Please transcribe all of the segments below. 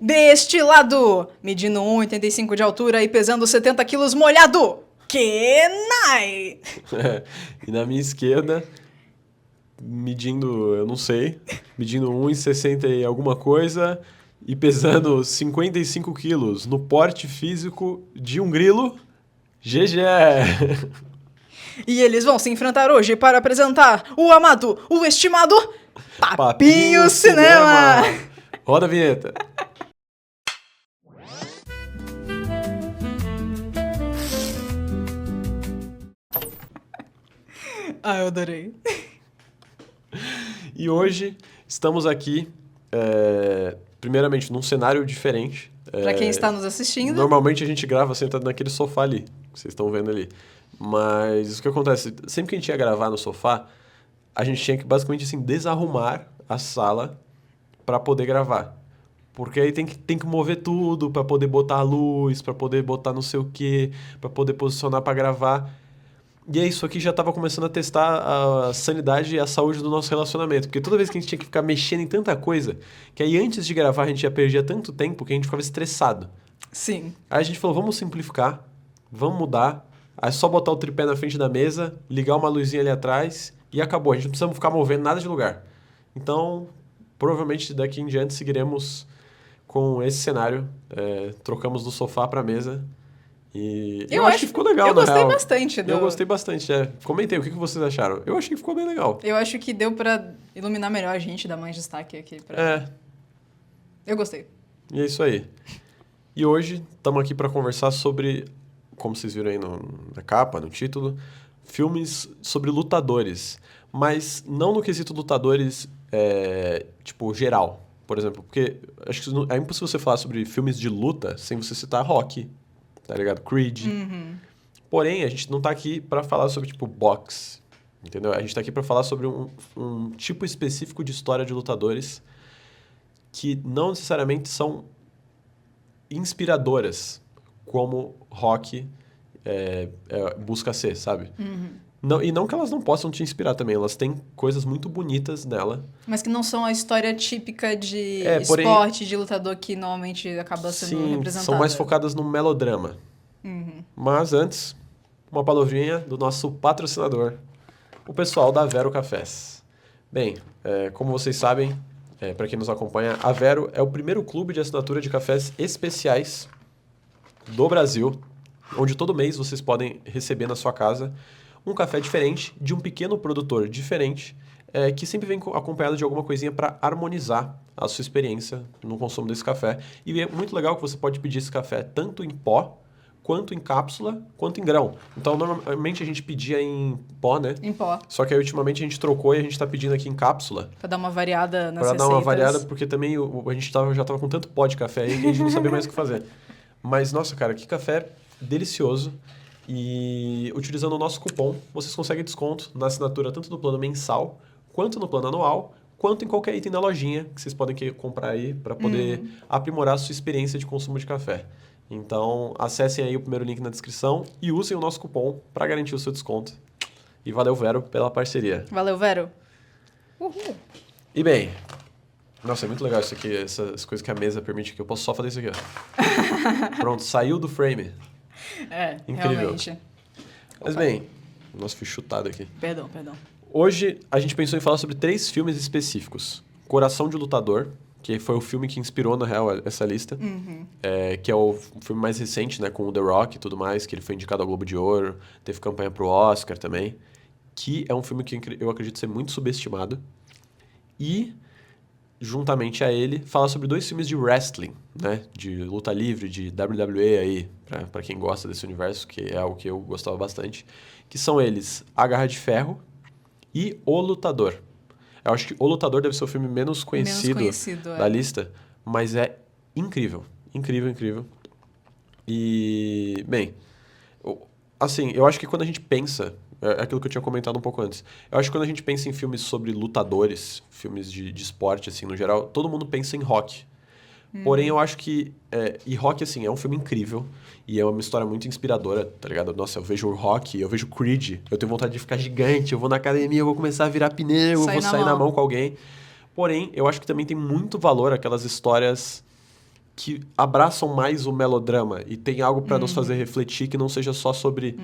Deste lado, medindo 1,85 de altura e pesando 70 quilos molhado, Kenai! E na minha esquerda, medindo, eu não sei, medindo 1,60 e alguma coisa e pesando 55 quilos no porte físico de um grilo, GG! E eles vão se enfrentar hoje para apresentar o amado, o estimado Papinho Cinema! Roda a vinheta! Ah, eu adorei. E hoje estamos aqui, primeiramente, num cenário diferente. Pra quem está nos assistindo. Normalmente a gente grava sentado naquele sofá ali, que vocês estão vendo ali. Mas o que acontece? Sempre que a gente ia gravar no sofá, a gente tinha que basicamente assim, desarrumar a sala para poder gravar. Porque aí tem que mover tudo para poder botar a luz, para poder botar não sei o quê, para poder posicionar para gravar. E é isso aqui já tava começando a testar a sanidade e a saúde do nosso relacionamento. Porque toda vez que a gente tinha que ficar mexendo em tanta coisa, que aí antes de gravar a gente já perdia tanto tempo que a gente ficava estressado. Sim. Aí a gente falou, vamos simplificar, vamos mudar. Aí é só botar o tripé na frente da mesa, ligar uma luzinha ali atrás e acabou. A gente não precisa ficar movendo nada de lugar. Então, provavelmente daqui em diante seguiremos com esse cenário. Trocamos do sofá pra mesa. E eu acho que ficou legal, eu na gostei real. bastante Eu gostei bastante, Comentei, o que vocês acharam? Eu achei que ficou bem legal. Eu acho que deu pra iluminar melhor a gente, dar mais destaque aqui. Eu gostei. E é isso aí. E hoje estamos aqui para conversar sobre, como vocês viram aí na capa, no título, filmes sobre lutadores. Mas não no quesito lutadores, tipo, geral. Por exemplo, porque acho que é impossível você falar sobre filmes de luta sem você citar Rocky, tá ligado? Creed. Uhum. Porém, a gente não tá aqui para falar sobre, tipo, boxe, entendeu? A gente tá aqui para falar sobre um tipo específico de história de lutadores que não necessariamente são inspiradoras, como Rocky busca ser, sabe? Uhum. Não, e não que elas não possam te inspirar também, elas têm coisas muito bonitas nela. Mas que não são a história típica de Porém, esporte, de lutador que normalmente acaba sendo representado. São mais focadas no melodrama. Uhum. Mas antes, uma palavrinha do nosso patrocinador, o pessoal da Vero Cafés. Bem, como vocês sabem, para quem nos acompanha, a Vero é o primeiro clube de assinatura de cafés especiais do Brasil, onde todo mês vocês podem receber na sua casa um café diferente, de um pequeno produtor diferente, que sempre vem acompanhado de alguma coisinha para harmonizar a sua experiência no consumo desse café. E é muito legal que você pode pedir esse café tanto em pó, quanto em cápsula, quanto em grão. Então, normalmente a gente pedia em pó, né? Em pó. Só que aí, ultimamente, a gente trocou e a gente tá pedindo aqui em cápsula. Pra dar uma variada nas receitas. Pra dar uma variada, receitas. porque também a gente já tava com tanto pó de café aí que a gente não sabia mais o que fazer. Mas, nossa, cara, que café delicioso. E utilizando o nosso cupom, vocês conseguem desconto na assinatura tanto do plano mensal, quanto no plano anual, quanto em qualquer item da lojinha que vocês podem comprar aí para poder aprimorar a sua experiência de consumo de café. Então, acessem aí o primeiro link na descrição e usem o nosso cupom para garantir o seu desconto. E valeu, Vero, pela parceria. Valeu, Vero. Uhul. E bem, nossa, é muito legal isso aqui, essas coisas que a mesa permite aqui. Eu posso só fazer isso aqui, ó. Pronto, saiu do frame. Incrível. Realmente. Mas bem, nossa, fui chutado aqui. Perdão. Hoje, a gente pensou em falar sobre 3 filmes específicos. Coração de Lutador, que foi o filme que inspirou, na real, essa lista. Uhum. Que é o filme mais recente, né? Com o The Rock e tudo mais, que ele foi indicado ao Globo de Ouro. Teve campanha pro Oscar também. Que é um filme que eu acredito ser muito subestimado. E, juntamente a ele, fala sobre 2 filmes de wrestling, né? De luta livre, de WWE aí, pra quem gosta desse universo, que é algo que eu gostava bastante. Que são eles A Garra de Ferro e O Lutador. Eu acho que O Lutador deve ser o filme menos conhecido da lista, mas é incrível. Incrível. E, bem, assim, eu acho que quando a gente pensa, é aquilo que eu tinha comentado um pouco antes, eu acho que quando a gente pensa em filmes sobre lutadores, filmes de esporte, assim, no geral, todo mundo pensa em Rock. Porém, eu acho que... e Rock, assim, é um filme incrível. E é uma história muito inspiradora, tá ligado? Nossa, eu vejo o Rock, eu vejo o Creed. Eu tenho vontade de ficar gigante. Eu vou na academia, eu vou começar a virar pneu. Eu vou sair na mão com alguém. Porém, eu acho que também tem muito valor aquelas histórias que abraçam mais o melodrama e tem algo pra nos fazer refletir que não seja só sobre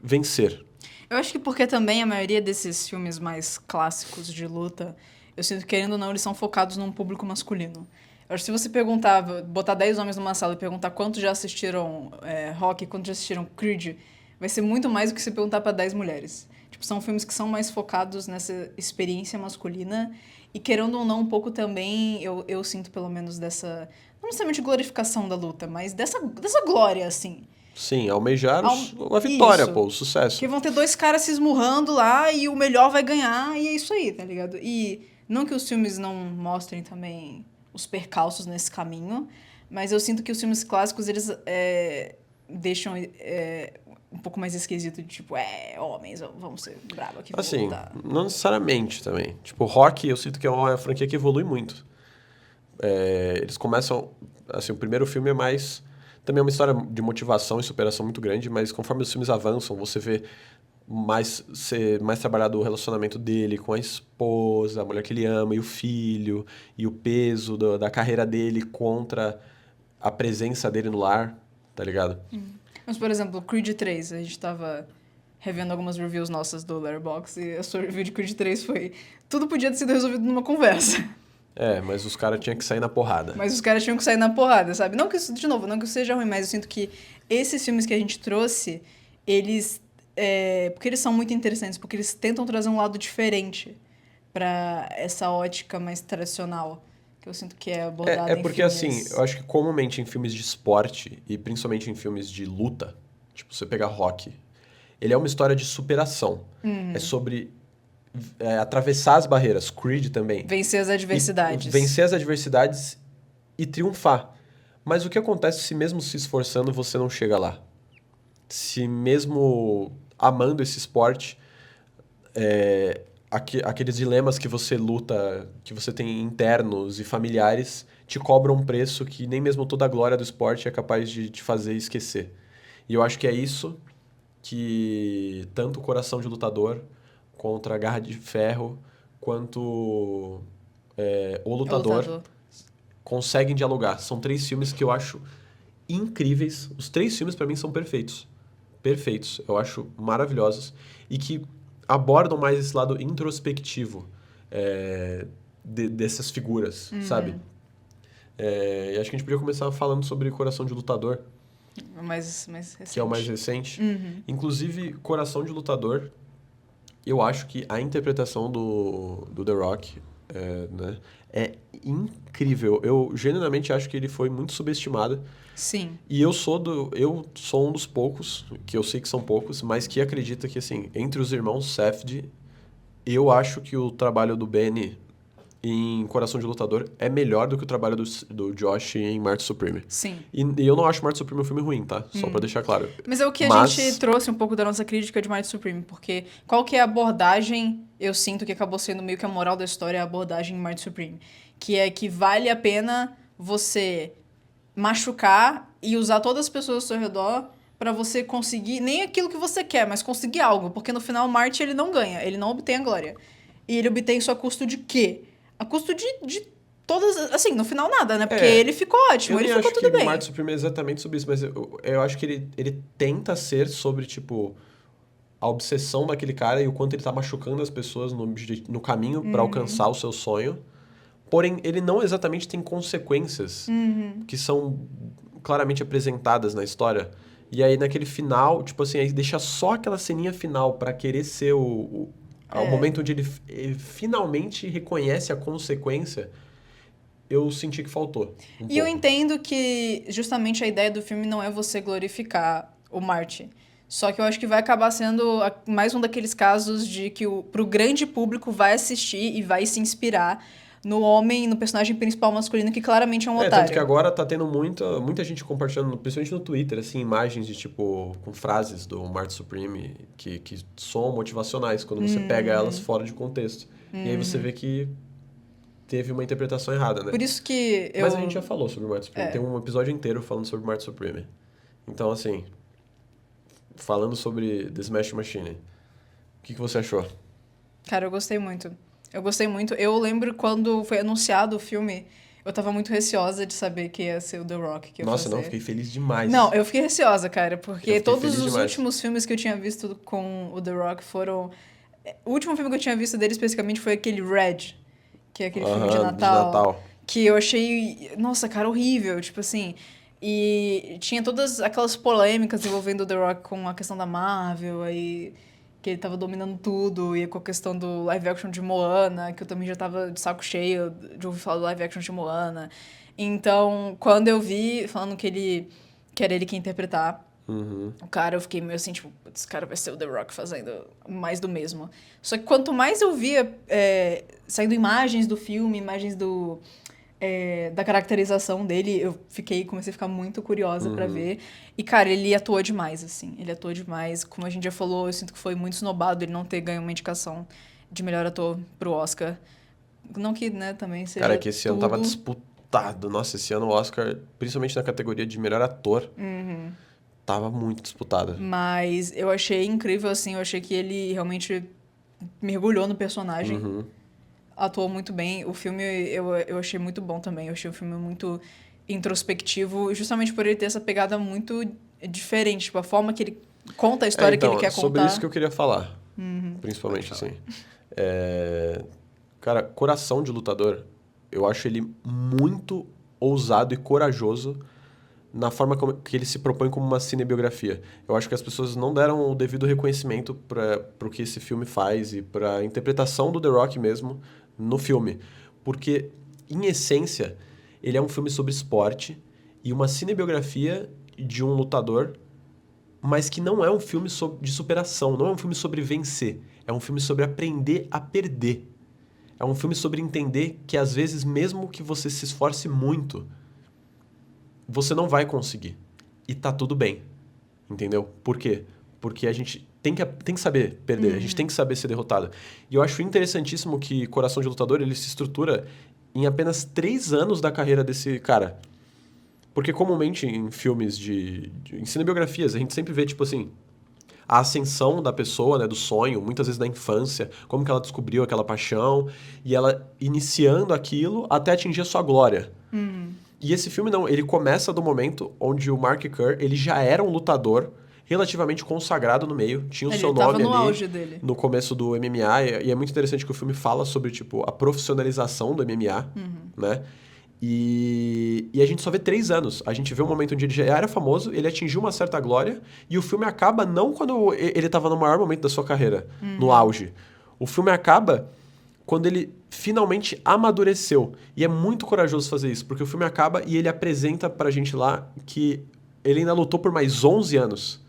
vencer. Eu acho que porque também a maioria desses filmes mais clássicos de luta, eu sinto que, querendo ou não, eles são focados num público masculino. Eu acho que se você perguntar, botar 10 homens numa sala e perguntar quantos já assistiram Rock, quantos já assistiram Creed, vai ser muito mais do que se perguntar pra 10 mulheres. Tipo, são filmes que são mais focados nessa experiência masculina e, querendo ou não, um pouco também, eu sinto pelo menos dessa, não necessariamente glorificação da luta, mas dessa glória, assim. Sim, almejar a vitória, Isso. pô, o sucesso. Que vão ter dois caras se esmurrando lá e o melhor vai ganhar e é isso aí, tá ligado? E não que os filmes não mostrem também os percalços nesse caminho, mas eu sinto que os filmes clássicos, eles deixam um pouco mais esquisito de tipo, homens, vamos ser bravos aqui, vamos Assim, lutar. não necessariamente também. Tipo, Rock, eu sinto que é uma franquia que evolui muito. Eles começam... Assim, o primeiro filme é mais... Também é uma história de motivação e superação muito grande, mas conforme os filmes avançam, você vê ser mais trabalhado o relacionamento dele com a esposa, a mulher que ele ama, e o filho, e o peso da carreira dele contra a presença dele no lar, tá ligado? Mas, por exemplo, Creed 3, a gente tava revendo algumas reviews nossas do Letterboxd e a sua review de Creed 3 foi tudo podia ter sido resolvido numa conversa. Mas os caras tinham que sair na porrada. Mas os caras tinham que sair na porrada, sabe? Não que isso, de novo, não que isso seja ruim, mas eu sinto que esses filmes que a gente trouxe, eles... porque eles são muito interessantes, porque eles tentam trazer um lado diferente pra essa ótica mais tradicional, que eu sinto que é abordada em porque filmes. assim, eu acho que comumente em filmes de esporte, e principalmente em filmes de luta, tipo, você pega Rock, ele é uma história de superação. É sobre atravessar as barreiras. Creed também. Vencer as adversidades. Vencer as adversidades e triunfar. Mas o que acontece se mesmo se esforçando você não chega lá? Se mesmo amando esse esporte, aqueles dilemas que você luta, que você tem internos e familiares, te cobram um preço que nem mesmo toda a glória do esporte é capaz de te fazer esquecer. E eu acho que é isso que tanto o Coração de Lutador contra a Garra de Ferro, quanto O Lutador conseguem dialogar. São 3 filmes que eu acho incríveis. Os 3 filmes, pra mim, são perfeitos. Perfeitos. Eu acho maravilhosos. E que abordam mais esse lado introspectivo dessas figuras, sabe? E acho que a gente podia começar falando sobre Coração de Lutador, mais recente. que é o mais recente. Inclusive, Coração de Lutador, eu acho que a interpretação do The Rock né, é incrível. Eu genuinamente acho que ele foi muito subestimado. Sim. E eu sou um dos poucos, que eu sei que são poucos, mas que acredita que, assim, entre os irmãos Safdie, eu acho que o trabalho do Benny em Coração de Lutador é melhor do que o trabalho do Josh em Marte Supreme. Sim. E eu não acho Marte Supreme um filme ruim, tá? Só pra deixar claro. Mas é o que a gente trouxe um pouco da nossa crítica de Marte Supreme, porque qual que é a abordagem, eu sinto que acabou sendo meio que a moral da história, a abordagem em Marte Supreme, que é que vale a pena você machucar e usar todas as pessoas ao seu redor pra você conseguir, nem aquilo que você quer, mas conseguir algo, porque no final Marte ele não ganha, ele não obtém a glória. E ele obtém isso a custo de quê? A custo de todas... Assim, no final nada, né? Porque ele ficou ótimo, ele ficou tudo bem. Eu acho que o Marte Supreme é exatamente sobre isso, mas eu acho que ele tenta ser sobre, tipo, a obsessão daquele cara e o quanto ele tá machucando as pessoas no caminho pra alcançar o seu sonho. Porém, ele não exatamente tem consequências que são claramente apresentadas na história. E aí, naquele final, tipo assim, aí deixa só aquela ceninha final pra querer ser o momento onde ele finalmente reconhece a consequência, eu senti que faltou. Eu entendo que justamente a ideia do filme não é você glorificar o Marty. Só que eu acho que vai acabar sendo mais um daqueles casos de que pro grande público vai assistir e vai se inspirar no homem, no personagem principal masculino, que claramente é um otário. Tanto que agora tá tendo muita gente compartilhando, principalmente no Twitter, assim, imagens de, tipo, com frases do Marte Supreme que são motivacionais, quando você pega elas fora de contexto. E aí você vê que teve uma interpretação errada, né? Por isso que Mas a gente já falou sobre o Marte Supreme. Tem um episódio inteiro falando sobre o Marte Supreme. Então, assim, falando sobre The Smash Machine, o que você achou? Cara, eu gostei muito. Eu gostei muito. Eu lembro quando foi anunciado o filme, Eu tava muito receosa de saber que ia ser o The Rock que ia Nossa, fazer. não, fiquei feliz demais. Não, eu fiquei receosa, cara, Eu porque fiquei todos feliz os demais. últimos filmes que eu tinha visto com o The Rock foram... O último filme que eu tinha visto dele especificamente foi aquele Red, que é aquele filme de Aham, de Natal, Natal. que eu achei, nossa, cara, horrível, tipo assim... E tinha todas aquelas polêmicas envolvendo o The Rock com a questão da Marvel, aí que ele tava dominando tudo, e com a questão do live action de Moana, que eu também já tava de saco cheio de ouvir falar do live action de Moana. Então, quando eu vi falando que era ele que ia interpretar Uhum. o cara, eu fiquei meio assim, tipo, esse cara vai ser o The Rock fazendo mais do mesmo. Só que quanto mais eu via saindo imagens do filme, imagens da caracterização dele, comecei a ficar muito curiosa pra ver. E, cara, ele atuou demais, assim. Ele atuou demais. Como a gente já falou, eu sinto que foi muito snobado ele não ter ganho uma indicação de melhor ator pro Oscar. Não que, né, também seja Cara, que esse ano tava tudo. disputado. Nossa, esse ano o Oscar, principalmente na categoria de melhor ator, tava muito disputado. Mas eu achei incrível, assim. Eu achei que ele realmente mergulhou no personagem. Uhum. Atuou muito bem. O filme eu achei muito bom também. Eu achei o filme muito introspectivo, justamente por ele ter essa pegada muito diferente. Tipo, a forma que ele conta a história que ele quer sobre contar. isso que eu queria falar. Principalmente, pode falar. assim. Cara, Coração de Lutador, eu acho ele muito ousado e corajoso na forma que ele se propõe como uma cinebiografia. Eu acho que as pessoas não deram o devido reconhecimento para o que esse filme faz e para a interpretação do The Rock mesmo no filme. Porque, em essência, ele é um filme sobre esporte e uma cinebiografia de um lutador, mas que não é um filme de superação, não é um filme sobre vencer. É um filme sobre aprender a perder. É um filme sobre entender que, às vezes, mesmo que você se esforce muito, você não vai conseguir. E tá tudo bem. Entendeu? Por quê? Porque a gente tem que saber perder, a gente tem que saber ser derrotado. E eu acho interessantíssimo que Coração de Lutador ele se estrutura em apenas 3 anos da carreira desse cara. Porque comumente em filmes em cinebiografias, a gente sempre vê, tipo assim, a ascensão da pessoa, né, do sonho, muitas vezes da infância, como que ela descobriu aquela paixão, e ela iniciando aquilo até atingir a sua glória. E esse filme não, ele começa do momento onde o Mark Kerr, ele já era um lutador relativamente consagrado no meio, tinha o seu Ele tava nome no ali auge dele. no começo do MMA, e é muito interessante que o filme fala sobre, tipo, a profissionalização do MMA, né? E a gente só vê 3 anos. A gente vê um momento onde ele já era famoso, ele atingiu uma certa glória, e o filme acaba não quando ele estava no maior momento da sua carreira, no auge. O filme acaba quando ele finalmente amadureceu. E é muito corajoso fazer isso, porque o filme acaba e ele apresenta pra gente lá que ele ainda lutou por mais 11 anos.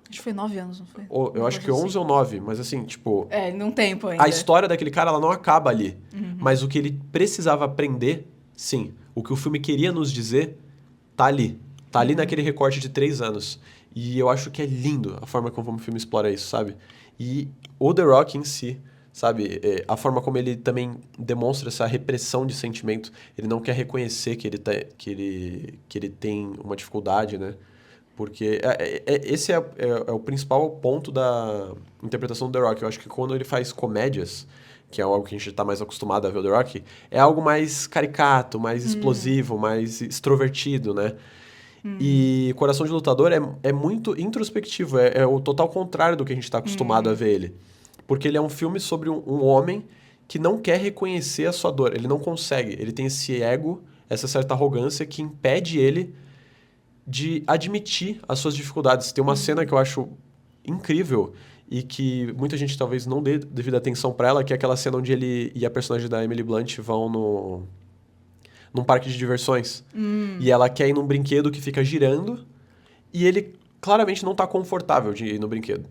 Acho que foi 9 anos, não foi? Eu acho que 11 ou 9, mas assim, tipo... num tempo ainda. A história daquele cara, ela não acaba ali. Mas o que ele precisava aprender, sim. O que o filme queria nos dizer, tá ali. Tá ali naquele recorte de 3 anos. E eu acho que é lindo a forma como o filme explora isso, sabe? E o The Rock em si, sabe? A forma como ele também demonstra essa repressão de sentimento. Ele não quer reconhecer que ele tem uma dificuldade, né? Porque esse é o principal ponto da interpretação do The Rock. Eu acho que quando ele faz comédias, que é algo que a gente está mais acostumado a ver o The Rock, é algo mais caricato, mais explosivo, mais extrovertido, né? E Coração de Lutador é muito introspectivo, é o total contrário do que a gente está acostumado a ver ele. Porque ele é um filme sobre um homem que não quer reconhecer a sua dor, ele não consegue, ele tem esse ego, essa certa arrogância que impede ele de admitir as suas dificuldades. Tem uma cena que eu acho incrível e que muita gente talvez não dê devida atenção pra ela, que é aquela cena onde ele e a personagem da Emily Blunt vão num parque de diversões. E ela quer ir num brinquedo que fica girando e ele claramente não tá confortável de ir no brinquedo.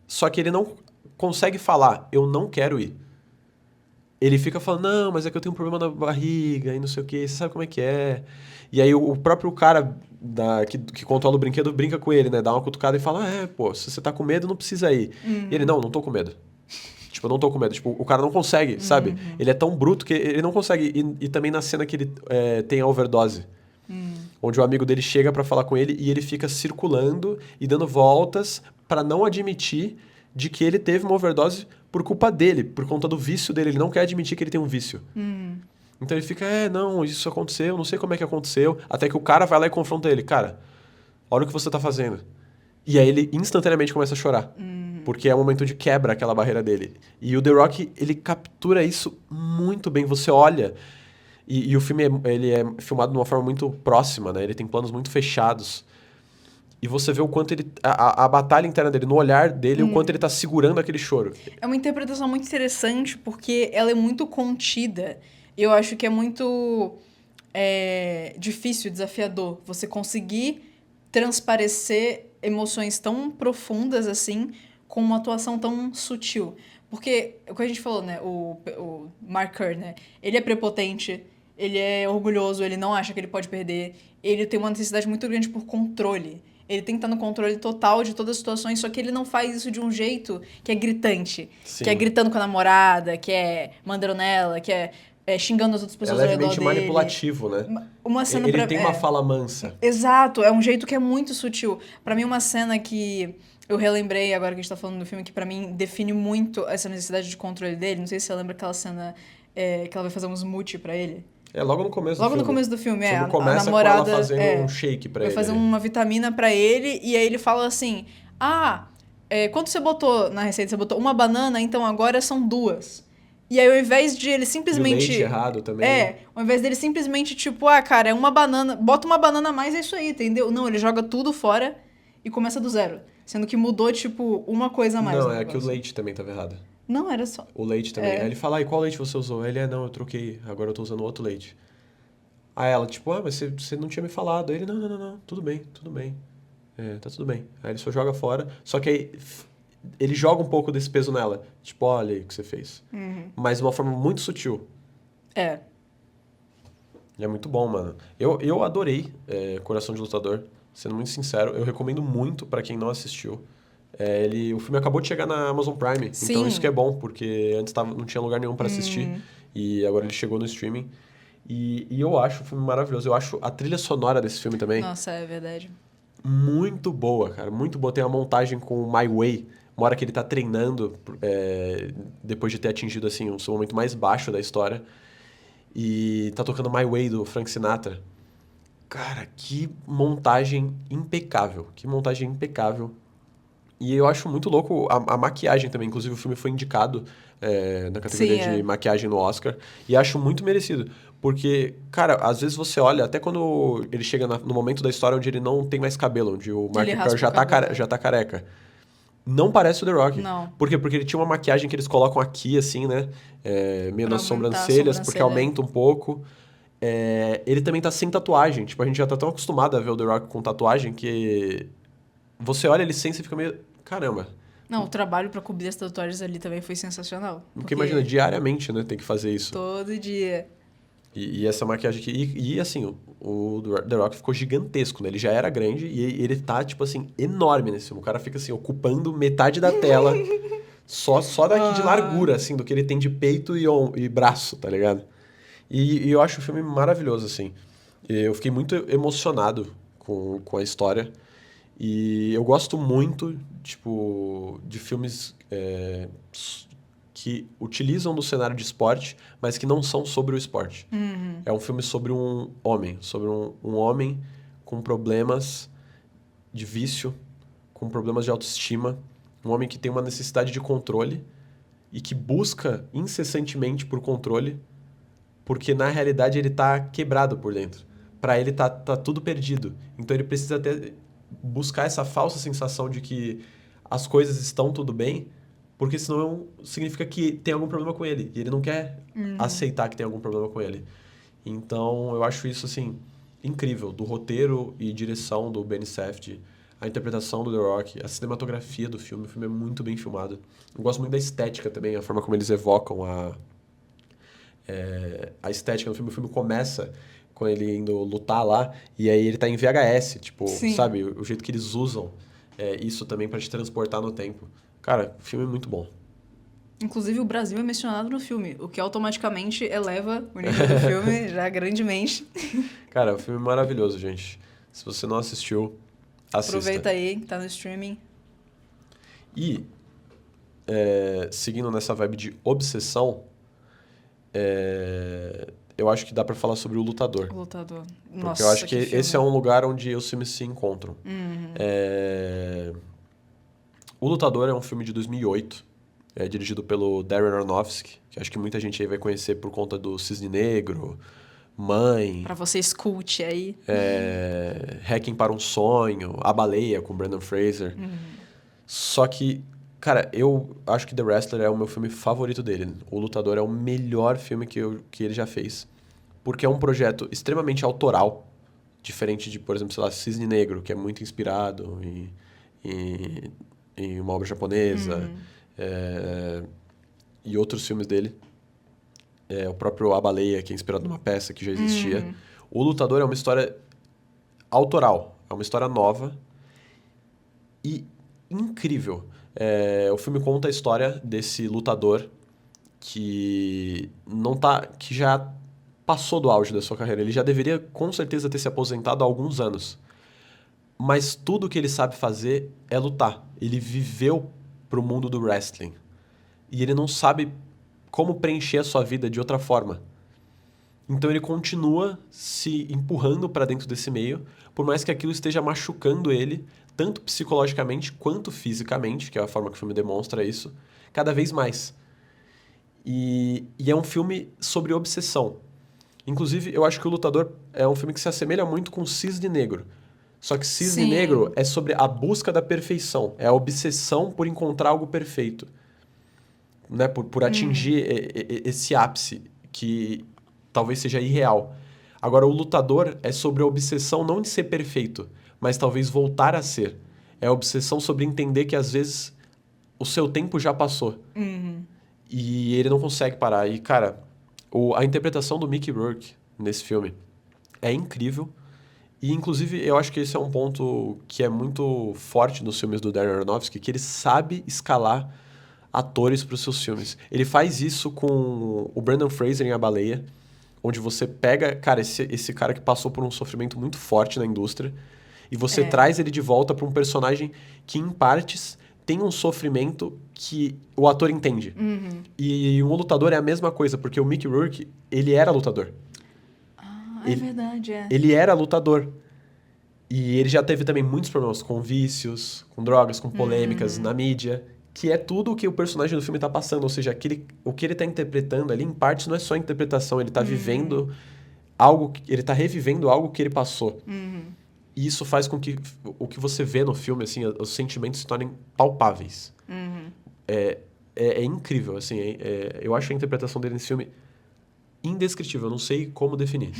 Só que ele não consegue falar, eu não quero ir. Ele fica falando, não, mas é que eu tenho um problema na barriga e não sei o que, você sabe como é que é. E aí o próprio cara que controla o brinquedo brinca com ele, né? Dá uma cutucada e fala, pô, se você tá com medo, não precisa ir. E ele, não tô com medo. Tipo, eu não tô com medo. Tipo, o cara não consegue, sabe? Ele é tão bruto que ele não consegue. E também na cena que ele tem a overdose. Onde o amigo dele chega pra falar com ele e ele fica circulando e dando voltas pra não admitir de que ele teve uma overdose por culpa dele, por conta do vício dele. Ele não quer admitir que ele tem um vício. Então ele fica, não, isso aconteceu, não sei como é que aconteceu. Até que o cara vai lá e confronta ele. Cara, olha o que você tá fazendo. E aí ele instantaneamente começa a chorar. Porque é o momento de quebra aquela barreira dele. E o The Rock, ele captura isso muito bem. Você olha, e o filme ele é filmado de uma forma muito próxima, né? Ele tem planos muito fechados. E você vê o quanto ele... A batalha interna dele, no olhar dele, o quanto ele tá segurando aquele choro. É uma interpretação muito interessante porque ela é muito contida. Eu acho que é muito difícil, desafiador você conseguir transparecer emoções tão profundas assim com uma atuação tão sutil. Porque, o que a gente falou, né? O Mark Kerr, né? Ele é prepotente, ele é orgulhoso, ele não acha que ele pode perder, ele tem uma necessidade muito grande por controle. Ele tem que estar no controle total de todas as situações, só que ele não faz isso de um jeito que é gritante. Sim. Que é gritando com a namorada, que é mandando nela, que é xingando as outras É pessoas ao redor levemente dele. manipulativo, né? Uma cena Ele tem uma fala mansa. Exato, é um jeito que é muito sutil. Pra mim, uma cena que eu relembrei agora que a gente tá falando do filme, que pra mim define muito essa necessidade de controle dele. Não sei se você lembra aquela cena que ela vai fazer um smoothie pra ele. É logo no começo do Logo filme. no começo do filme, O filme a começa namorada com ela fazendo um shake pra vai ele. fazer uma vitamina pra ele, e aí ele fala assim, quanto você botou na receita? Você botou uma banana, então agora são duas. E aí, ao invés de ele E o simplesmente... leite errado também. Ao invés dele simplesmente, tipo, cara, é uma banana... Bota uma banana a mais, é isso aí, entendeu? Não, ele joga tudo fora e começa do zero. Sendo que mudou, tipo, uma coisa a mais Não, no é que o negócio. leite também tava errado. Não, era só... O leite também. Aí ele fala, e qual leite você usou? Ele, não, eu troquei, agora eu tô usando outro leite. Aí ela, tipo, mas você não tinha me falado. Aí ele, não, tudo bem, tudo bem. Tá tudo bem. Aí ele só joga fora, só que aí ele joga um pouco desse peso nela. Tipo, olha aí o que você fez. Mas de uma forma muito sutil. É. E é muito bom, mano. Eu adorei Coração de Lutador, sendo muito sincero. Eu recomendo muito pra quem não assistiu. O filme acabou de chegar na Amazon Prime, Sim. então isso que é bom, porque antes não tinha lugar nenhum pra assistir. E agora ele chegou no streaming. E eu acho o filme maravilhoso. Eu acho a trilha sonora desse filme também Nossa, é verdade. muito boa, cara. Muito boa. Tem a montagem com o My Way. Uma hora que ele tá treinando, depois de ter atingido assim, o seu momento mais baixo da história. E tá tocando My Way do Frank Sinatra. Cara, que montagem impecável. Que montagem impecável. E eu acho muito louco a maquiagem também. Inclusive, o filme foi indicado na categoria Sim, de maquiagem no Oscar. E acho muito merecido. Porque, cara, às vezes você olha, até quando ele chega no momento da história onde ele não tem mais cabelo, onde o Mark Ele Kerr raspa já o cabelo, já tá careca. Não parece o The Rock. Não. Por quê? Porque ele tinha uma maquiagem que eles colocam aqui, assim, né? Meio Pra nas aumentar a sobrancelhas, porque sobrancelha. aumenta um pouco. Ele também tá sem tatuagem. Tipo, a gente já tá tão acostumado a ver o The Rock com tatuagem que você olha ele sem e fica meio... Caramba. Não, o trabalho pra cobrir as tatuagens ali também foi sensacional. Porque imagina, diariamente, né? Tem que fazer isso. Todo dia. E essa maquiagem aqui... E assim, o The Rock ficou gigantesco, né? Ele já era grande e ele tá, tipo assim, enorme nesse filme. O cara fica, assim, ocupando metade da tela só daqui de largura, assim, do que ele tem de peito e braço, tá ligado? E eu acho o filme maravilhoso, assim. Eu fiquei muito emocionado com a história. E eu gosto muito, tipo, de filmes que utilizam no cenário de esporte, mas que não são sobre o esporte. É um filme sobre um homem, um homem com problemas de vício, com problemas de autoestima, um homem que tem uma necessidade de controle e que busca incessantemente por controle, porque na realidade ele tá quebrado por dentro. Pra ele tá tudo perdido. Então ele precisa até buscar essa falsa sensação de que as coisas estão tudo bem, porque senão significa que tem algum problema com ele. E ele não quer aceitar que tem algum problema com ele. Então eu acho isso, assim, incrível. Do roteiro e direção do Ben Safdie, a interpretação do The Rock, a cinematografia do filme. O filme é muito bem filmado. Eu gosto muito da estética também, a forma como eles evocam a estética do filme. O filme começa com ele indo lutar lá, e aí ele tá em VHS, tipo, Sim. sabe? O jeito que eles usam isso também pra te transportar no tempo. Cara, o filme é muito bom. Inclusive, o Brasil é mencionado no filme, o que automaticamente eleva o nível do filme já grandemente. Cara, o filme é maravilhoso, gente. Se você não assistiu, assista. Aproveita aí, tá no streaming. E, seguindo nessa vibe de obsessão, eu acho que dá pra falar sobre O Lutador. O Lutador. Porque Nossa, eu acho que filme. esse é um lugar onde os filmes se encontram. Uhum. O Lutador é um filme de 2008. É dirigido pelo Darren Aronofsky, que acho que muita gente aí vai conhecer por conta do Cisne Negro, Mãe, Pra você escute aí. Hacking para um Sonho, A Baleia, com Brendan Fraser. Só que, cara, eu acho que The Wrestler é o meu filme favorito dele. O Lutador é o melhor filme que ele já fez. Porque é um projeto extremamente autoral, diferente de, por exemplo, sei lá, Cisne Negro, que é muito inspirado em uma obra japonesa, e outros filmes dele. O próprio A Baleia, que é inspirado numa peça que já existia. O Lutador é uma história autoral, é uma história nova e incrível. O filme conta a história desse lutador que que já passou do auge da sua carreira. Ele já deveria com certeza ter se aposentado há alguns anos. Mas tudo que ele sabe fazer é lutar. Ele viveu pro mundo do wrestling. E ele não sabe como preencher a sua vida de outra forma. Então ele continua se empurrando para dentro desse meio, por mais que aquilo esteja machucando ele, tanto psicologicamente quanto fisicamente, que é a forma que o filme demonstra isso, cada vez mais. E é um filme sobre obsessão. Inclusive, eu acho que O Lutador é um filme que se assemelha muito com Cisne Negro. Só que Cisne Sim. Negro é sobre a busca da perfeição, é a obsessão por encontrar algo perfeito, né? Por atingir esse ápice que talvez seja irreal. Agora, O Lutador é sobre a obsessão não de ser perfeito, mas talvez voltar a ser. É a obsessão sobre entender que às vezes o seu tempo já passou. E ele não consegue parar. E, cara, a interpretação do Mickey Rourke nesse filme é incrível. E, inclusive, eu acho que esse é um ponto que é muito forte nos filmes do Darren Aronofsky, que ele sabe escalar atores para os seus filmes. Ele faz isso com o Brendan Fraser em A Baleia, onde você pega, cara, esse cara que passou por um sofrimento muito forte na indústria, e você traz ele de volta para um personagem que, em partes, tem um sofrimento que o ator entende. E um lutador é a mesma coisa, porque o Mickey Rourke, ele era lutador. É verdade, Ele era lutador. E ele já teve também muitos problemas com vícios, com drogas, com polêmicas na mídia, que é tudo o que o personagem do filme tá passando. Ou seja, o que ele tá interpretando ali, em parte, não é só interpretação, ele tá vivendo algo, ele tá revivendo algo que ele passou. E isso faz com que o que você vê no filme, assim, os sentimentos se tornem palpáveis. É incrível, assim, eu acho a interpretação dele nesse filme indescritível, eu não sei como definir.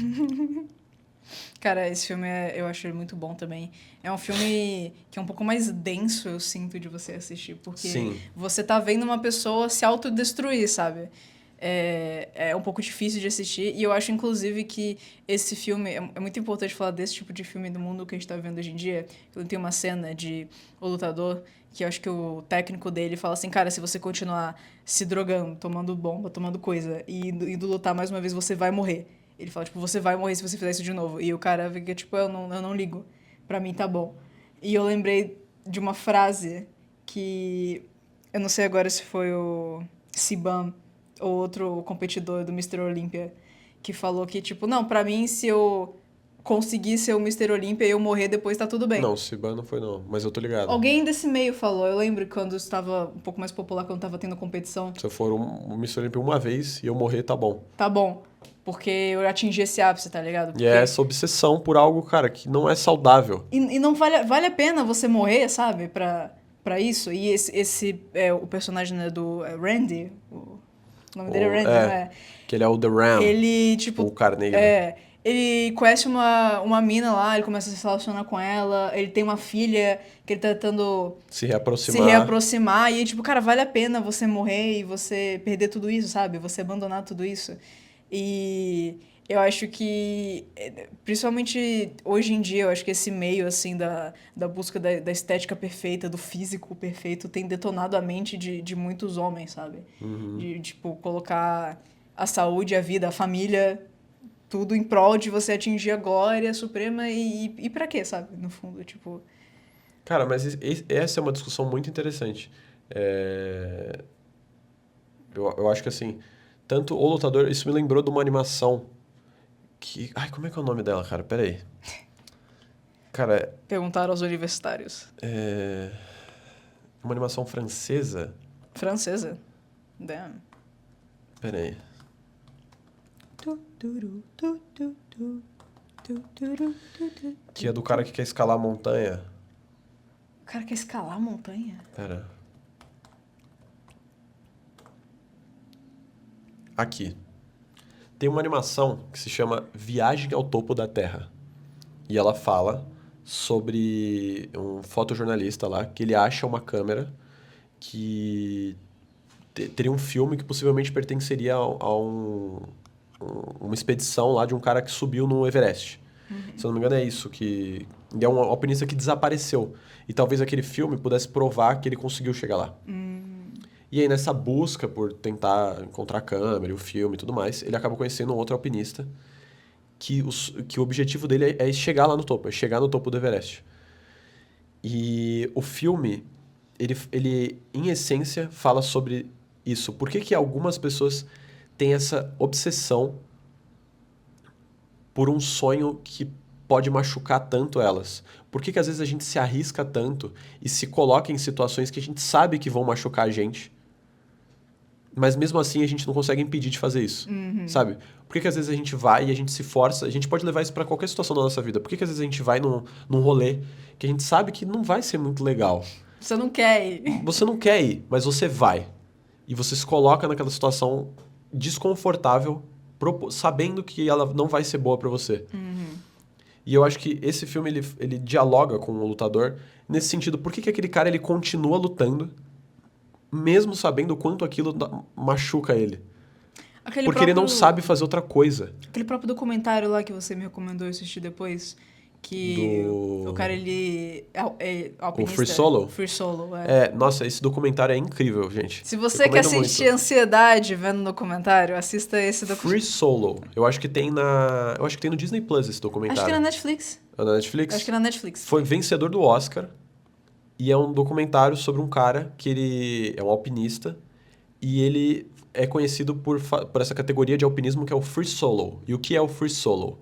Cara, esse filme eu acho ele muito bom também. É um filme que é um pouco mais denso, eu sinto, de você assistir. Porque Sim. você tá vendo uma pessoa se autodestruir, sabe? É um pouco difícil de assistir. E eu acho, inclusive, que esse filme... É muito importante falar desse tipo de filme do mundo que a gente tá vendo hoje em dia. Tem uma cena de O Lutador, que eu acho que o técnico dele fala assim, cara, se você continuar se drogando, tomando bomba, tomando coisa, e indo lutar mais uma vez, você vai morrer. Ele fala, tipo, você vai morrer se você fizer isso de novo. E o cara fica, tipo, eu não ligo. Pra mim tá bom. E eu lembrei de uma frase que... Eu não sei agora se foi o Siban ou outro competidor do Mr. Olympia que falou que, tipo, não, pra mim, se eu conseguir ser o Mr. Olympia e eu morrer depois, tá tudo bem. Não, Siban não foi não, mas eu tô ligado. Alguém desse meio falou. Eu lembro quando estava um pouco mais popular, quando tava tendo competição. Se eu for um Mr. Olympia uma vez e eu morrer, tá bom. Tá bom. Porque eu atingi esse ápice, tá ligado? Porque... E é essa obsessão por algo, cara, que não é saudável. E não vale a pena você morrer, sabe? Pra isso. E o personagem, né, do Randy. O nome dele é Randy, não é? Que ele é o The Ram. Ele, tipo... O Carneiro. Ele conhece uma mina lá, ele começa a se relacionar com ela, ele tem uma filha que ele tá tentando Se se reaproximar. E, tipo, cara, vale a pena você morrer e você perder tudo isso, sabe? Você abandonar tudo isso. E eu acho que, principalmente hoje em dia, eu acho que esse meio, assim, da busca da estética perfeita, do físico perfeito, tem detonado a mente de muitos homens, sabe? De, tipo, colocar a saúde, a vida, a família, tudo em prol de você atingir a glória suprema e pra quê, sabe? No fundo, tipo... Cara, mas essa é uma discussão muito interessante. Eu acho que, assim, tanto O Lutador... Isso me lembrou de uma animação Ai, como é que é o nome dela, cara? Pera aí. Cara, Perguntaram aos universitários. é uma animação francesa. Francesa. Damn. Pera aí. Que é do cara que quer escalar a montanha. O cara quer escalar a montanha? Pera. Aqui. Tem uma animação que se chama Viagem ao Topo da Terra. E ela fala sobre um fotojornalista lá que ele acha uma câmera que teria um filme que possivelmente pertenceria uma expedição lá de um cara que subiu no Everest. Se eu não me engano é isso, que e é um alpinista que desapareceu. E talvez aquele filme pudesse provar que ele conseguiu chegar lá. E aí nessa busca por tentar encontrar a câmera, o filme e tudo mais, ele acaba conhecendo um outro alpinista que o objetivo dele é chegar lá no topo, é chegar no topo do Everest. E o filme, ele em essência, fala sobre isso. Por que algumas pessoas têm essa obsessão por um sonho que pode machucar tanto elas? Por que às vezes a gente se arrisca tanto e se coloca em situações que a gente sabe que vão machucar a gente, mas mesmo assim a gente não consegue impedir de fazer isso, sabe? Por que às vezes a gente vai e a gente se força? A gente pode levar isso pra qualquer situação da nossa vida. Por que às vezes a gente vai num rolê que a gente sabe que não vai ser muito legal? Você não quer ir. Você não quer ir, mas você vai. E você se coloca naquela situação desconfortável, sabendo que ela não vai ser boa pra você. E eu acho que esse filme, ele dialoga com o lutador nesse sentido. Por que aquele cara, ele continua lutando, mesmo sabendo o quanto aquilo machuca ele? Porque ele não sabe fazer outra coisa. Aquele próprio documentário lá que você me recomendou assistir depois, que o cara, ele é alpinista. O Free Solo? Free Solo, é. Nossa, esse documentário é incrível, gente. Se você quer sentir ansiedade vendo o documentário, assista esse documentário. Free Solo. Eu acho que tem no Disney Plus esse documentário. Acho que é na Netflix. É na Netflix? Acho que é na Netflix. Foi vencedor do Oscar. E é um documentário sobre um cara que ele é um alpinista. E ele é conhecido por essa categoria de alpinismo que é o Free Solo. E o que é o Free Solo?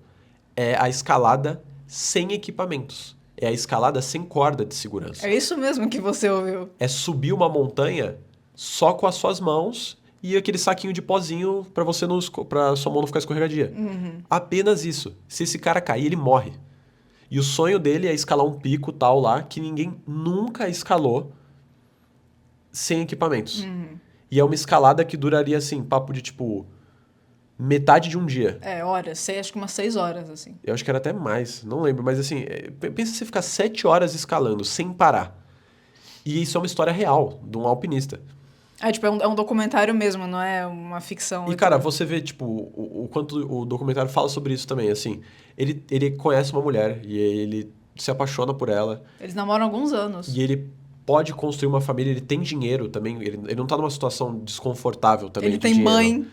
É a escalada sem equipamentos. É a escalada sem corda de segurança. É isso mesmo que você ouviu. É subir uma montanha só com as suas mãos e aquele saquinho de pozinho pra sua mão não ficar escorregadia. Apenas isso. Se esse cara cair, ele morre. E o sonho dele é escalar um pico tal lá que ninguém nunca escalou sem equipamentos. E é uma escalada que duraria, assim, papo de, tipo, metade de um dia. Horas. Acho que umas 6 horas, assim. Eu acho que era até mais, não lembro. Mas, assim, pensa você ficar 7 horas escalando, sem parar. E isso é uma história real, de um alpinista. Tipo, é um documentário mesmo, não é uma ficção. E, cara, você vê, tipo, o quanto o documentário fala sobre isso também, assim. Ele conhece uma mulher e ele se apaixona por ela. Eles namoram há alguns anos. E ele pode construir uma família, ele tem dinheiro também. Ele não tá numa situação desconfortável também Ele de tem dinheiro. mãe.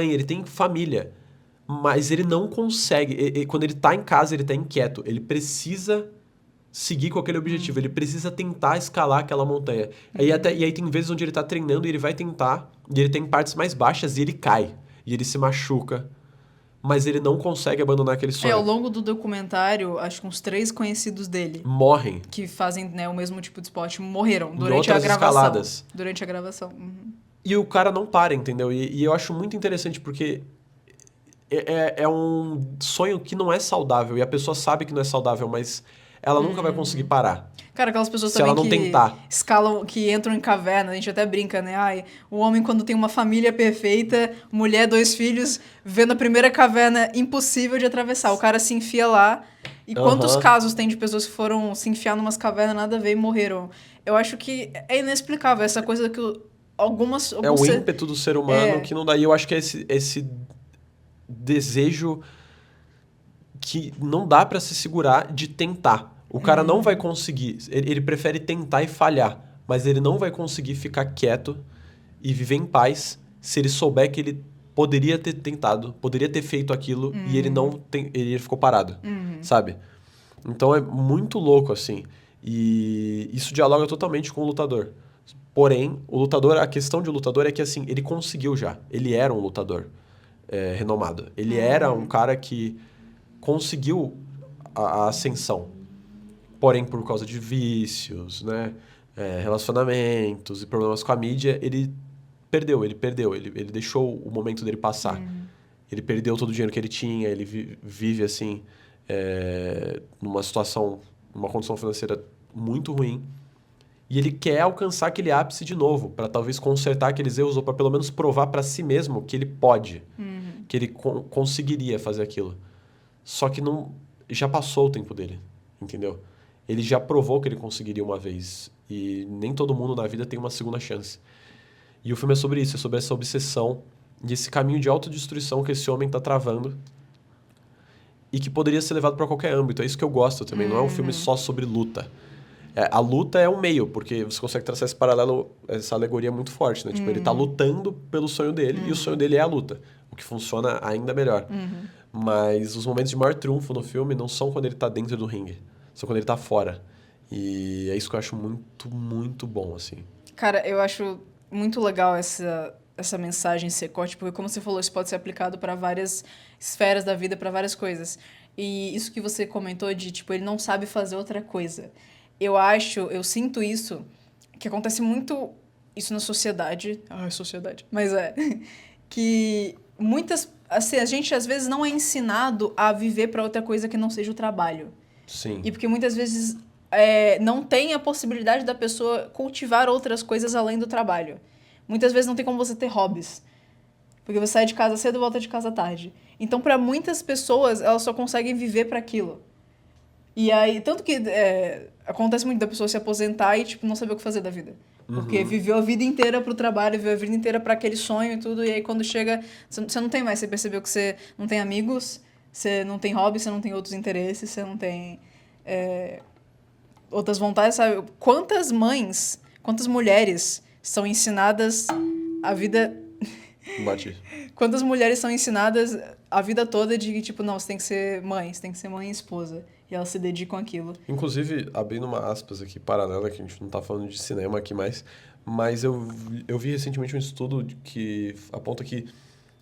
Ele tem família. Mas ele não consegue. Quando ele tá em casa, ele tá inquieto. Ele precisa seguir com aquele objetivo. Ele precisa tentar escalar aquela montanha. E aí tem vezes onde ele tá treinando e ele vai tentar. E ele tem partes mais baixas e ele cai. E ele se machuca. Mas ele não consegue abandonar aquele sonho. Ao longo do documentário, acho que uns 3 conhecidos dele... morrem. Que fazem, né, o mesmo tipo de esporte, morreram durante a gravação. Escaladas. Durante a gravação. E o cara não para, entendeu? E eu acho muito interessante porque é um sonho que não é saudável. E a pessoa sabe que não é saudável, mas ela nunca vai conseguir parar. Cara, aquelas pessoas se também ela não que tentar. escalam, que entram em caverna, a gente até brinca, né? Ai, o homem quando tem uma família perfeita, mulher, 2 filhos, vendo a primeira caverna impossível de atravessar. O cara se enfia lá. E quantos casos tem de pessoas que foram se enfiar numas cavernas, nada a ver e morreram? Eu acho que é inexplicável essa coisa que alguns é o ímpeto do ser humano que não dá. E eu acho que é esse desejo que não dá pra se segurar de tentar. O cara não vai conseguir. Ele prefere tentar e falhar. Mas ele não vai conseguir ficar quieto e viver em paz se ele souber que ele poderia ter tentado, poderia ter feito aquilo e ele ficou parado, sabe? Então é muito louco, assim. E isso dialoga totalmente com o lutador. Porém, a questão de lutador é que, assim, ele conseguiu já. Ele era um lutador. renomado. Ele era um cara que conseguiu a ascensão. Porém, por causa de vícios, né? Relacionamentos e problemas com a mídia, ele perdeu. Ele deixou o momento dele passar. Ele perdeu todo o dinheiro que ele tinha, ele vive assim, numa situação, numa condição financeira muito ruim. E ele quer alcançar aquele ápice de novo, para talvez consertar aqueles erros, ou para pelo menos provar para si mesmo que ele pode, que ele conseguiria fazer aquilo. Só que não, já passou o tempo dele, entendeu? Ele já provou que ele conseguiria uma vez. E nem todo mundo na vida tem uma segunda chance. E o filme é sobre isso, é sobre essa obsessão e esse caminho de autodestruição que esse homem está travando e que poderia ser levado para qualquer âmbito. É isso que eu gosto também. Não é um filme só sobre luta. A luta é um meio, porque você consegue traçar esse paralelo, essa alegoria muito forte, né? Tipo, ele tá lutando pelo sonho dele e o sonho dele é a luta. O que funciona ainda melhor. Mas os momentos de maior triunfo no filme não são quando ele tá dentro do ringue. São quando ele tá fora. E é isso que eu acho muito, muito bom, assim. Cara, eu acho muito legal essa mensagem, esse corte, porque como você falou, isso pode ser aplicado para várias esferas da vida, para várias coisas. E isso que você comentou de, tipo, ele não sabe fazer outra coisa. Eu sinto isso, que acontece muito isso na sociedade. Sociedade. Mas que assim, a gente às vezes não é ensinado a viver para outra coisa que não seja o trabalho. Sim. E porque muitas vezes não tem a possibilidade da pessoa cultivar outras coisas além do trabalho. Muitas vezes não tem como você ter hobbies. Porque você sai de casa cedo e volta de casa tarde. Então, para muitas pessoas, elas só conseguem viver para aquilo. E aí, tanto que acontece muito da pessoa se aposentar e, tipo, não saber o que fazer da vida. Porque viveu a vida inteira pro trabalho, viveu a vida inteira para aquele sonho e tudo, e aí quando chega, você não tem mais, você percebeu que você não tem amigos, você não tem hobby, você não tem outros interesses, você não tem outras vontades, sabe? Quantas mães, quantas mulheres são ensinadas a vida... Bati. Quantas mulheres são ensinadas a vida toda de que, tipo, não, você tem que ser mãe e esposa. E elas se dedicam àquilo. Inclusive, abrindo uma aspas aqui paralela, que a gente não tá falando de cinema aqui mais, mas eu vi recentemente um estudo que aponta que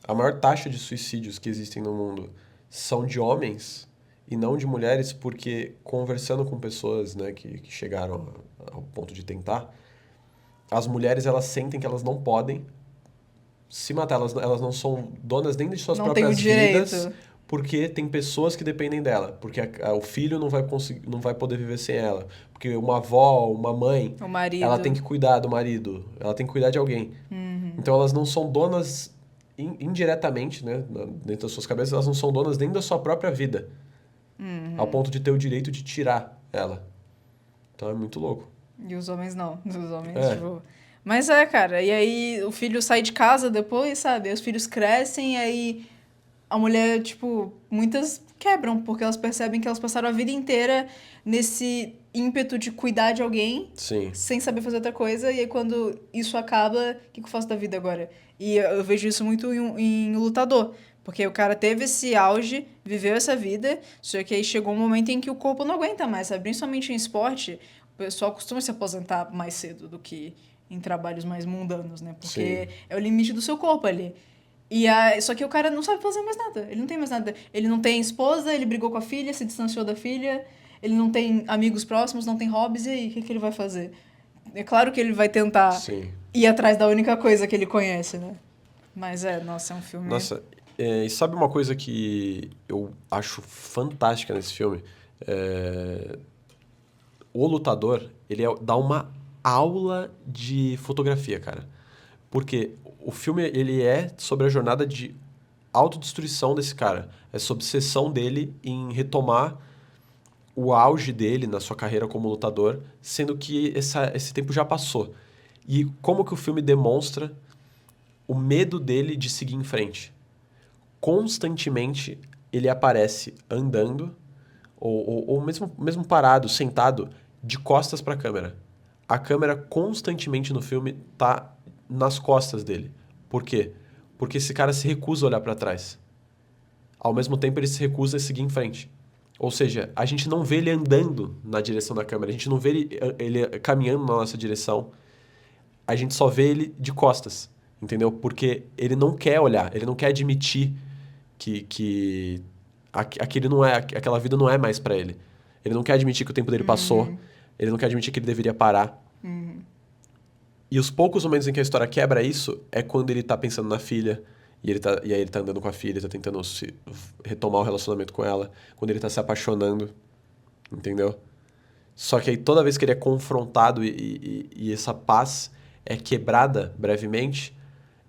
a maior taxa de suicídios que existem no mundo são de homens e não de mulheres, porque conversando com pessoas, né, que chegaram ao ponto de tentar, as mulheres, elas sentem que elas não podem se matar, elas não são donas nem de suas Não próprias tem o direito. vidas, porque tem pessoas que dependem dela, porque o filho não vai poder viver sem ela, porque uma avó, uma mãe, O marido. ela tem que cuidar do marido, ela tem que cuidar de alguém. Então elas não são donas indiretamente, né, dentro das suas cabeças, elas não são donas nem da sua própria vida, ao ponto de ter o direito de tirar ela. Então é muito louco. E os homens não. Os homens, tipo... Mas cara, e aí o filho sai de casa depois, sabe? Aí os filhos crescem, e aí a mulher, tipo, muitas quebram, porque elas percebem que elas passaram a vida inteira nesse ímpeto de cuidar de alguém, Sim. sem saber fazer outra coisa, e aí quando isso acaba, o que eu faço da vida agora? E eu vejo isso muito em Lutador, porque o cara teve esse auge, viveu essa vida, só que aí chegou um momento em que o corpo não aguenta mais, sabe? Principalmente em esporte, o pessoal costuma se aposentar mais cedo do que em trabalhos mais mundanos, né? Porque é o limite do seu corpo ali. Só que o cara não sabe fazer mais nada. Ele não tem mais nada. Ele não tem esposa, ele brigou com a filha, se distanciou da filha. Ele não tem amigos próximos, não tem hobbies. E aí, o que ele vai fazer? É claro que ele vai tentar ir atrás da única coisa que ele conhece, né? Mas nossa, é um filme... Nossa, e sabe uma coisa que eu acho fantástica nesse filme? O Lutador, ele dá uma aula de fotografia, cara. Porque o filme, ele é sobre a jornada de autodestruição desse cara. Essa obsessão dele em retomar o auge dele na sua carreira como lutador, sendo que esse tempo já passou. E como que o filme demonstra o medo dele de seguir em frente. Constantemente, ele aparece andando, ou mesmo parado, sentado, de costas para a câmera. A câmera constantemente no filme tá nas costas dele. Por quê? Porque esse cara se recusa a olhar para trás. Ao mesmo tempo, ele se recusa a seguir em frente. Ou seja, a gente não vê ele andando na direção da câmera, a gente não vê ele caminhando na nossa direção, a gente só vê ele de costas. entendeu? Porque ele não quer olhar, ele não quer admitir que aquele não é, aquela vida não é mais pra ele. Ele não quer admitir que o tempo dele passou, ele não quer admitir que ele deveria parar. E os poucos momentos em que a história quebra isso é quando ele tá pensando na filha, e aí ele tá andando com a filha, tá tentando retomar o relacionamento com ela, quando ele tá se apaixonando, entendeu? Só que aí toda vez que ele é confrontado e essa paz é quebrada brevemente,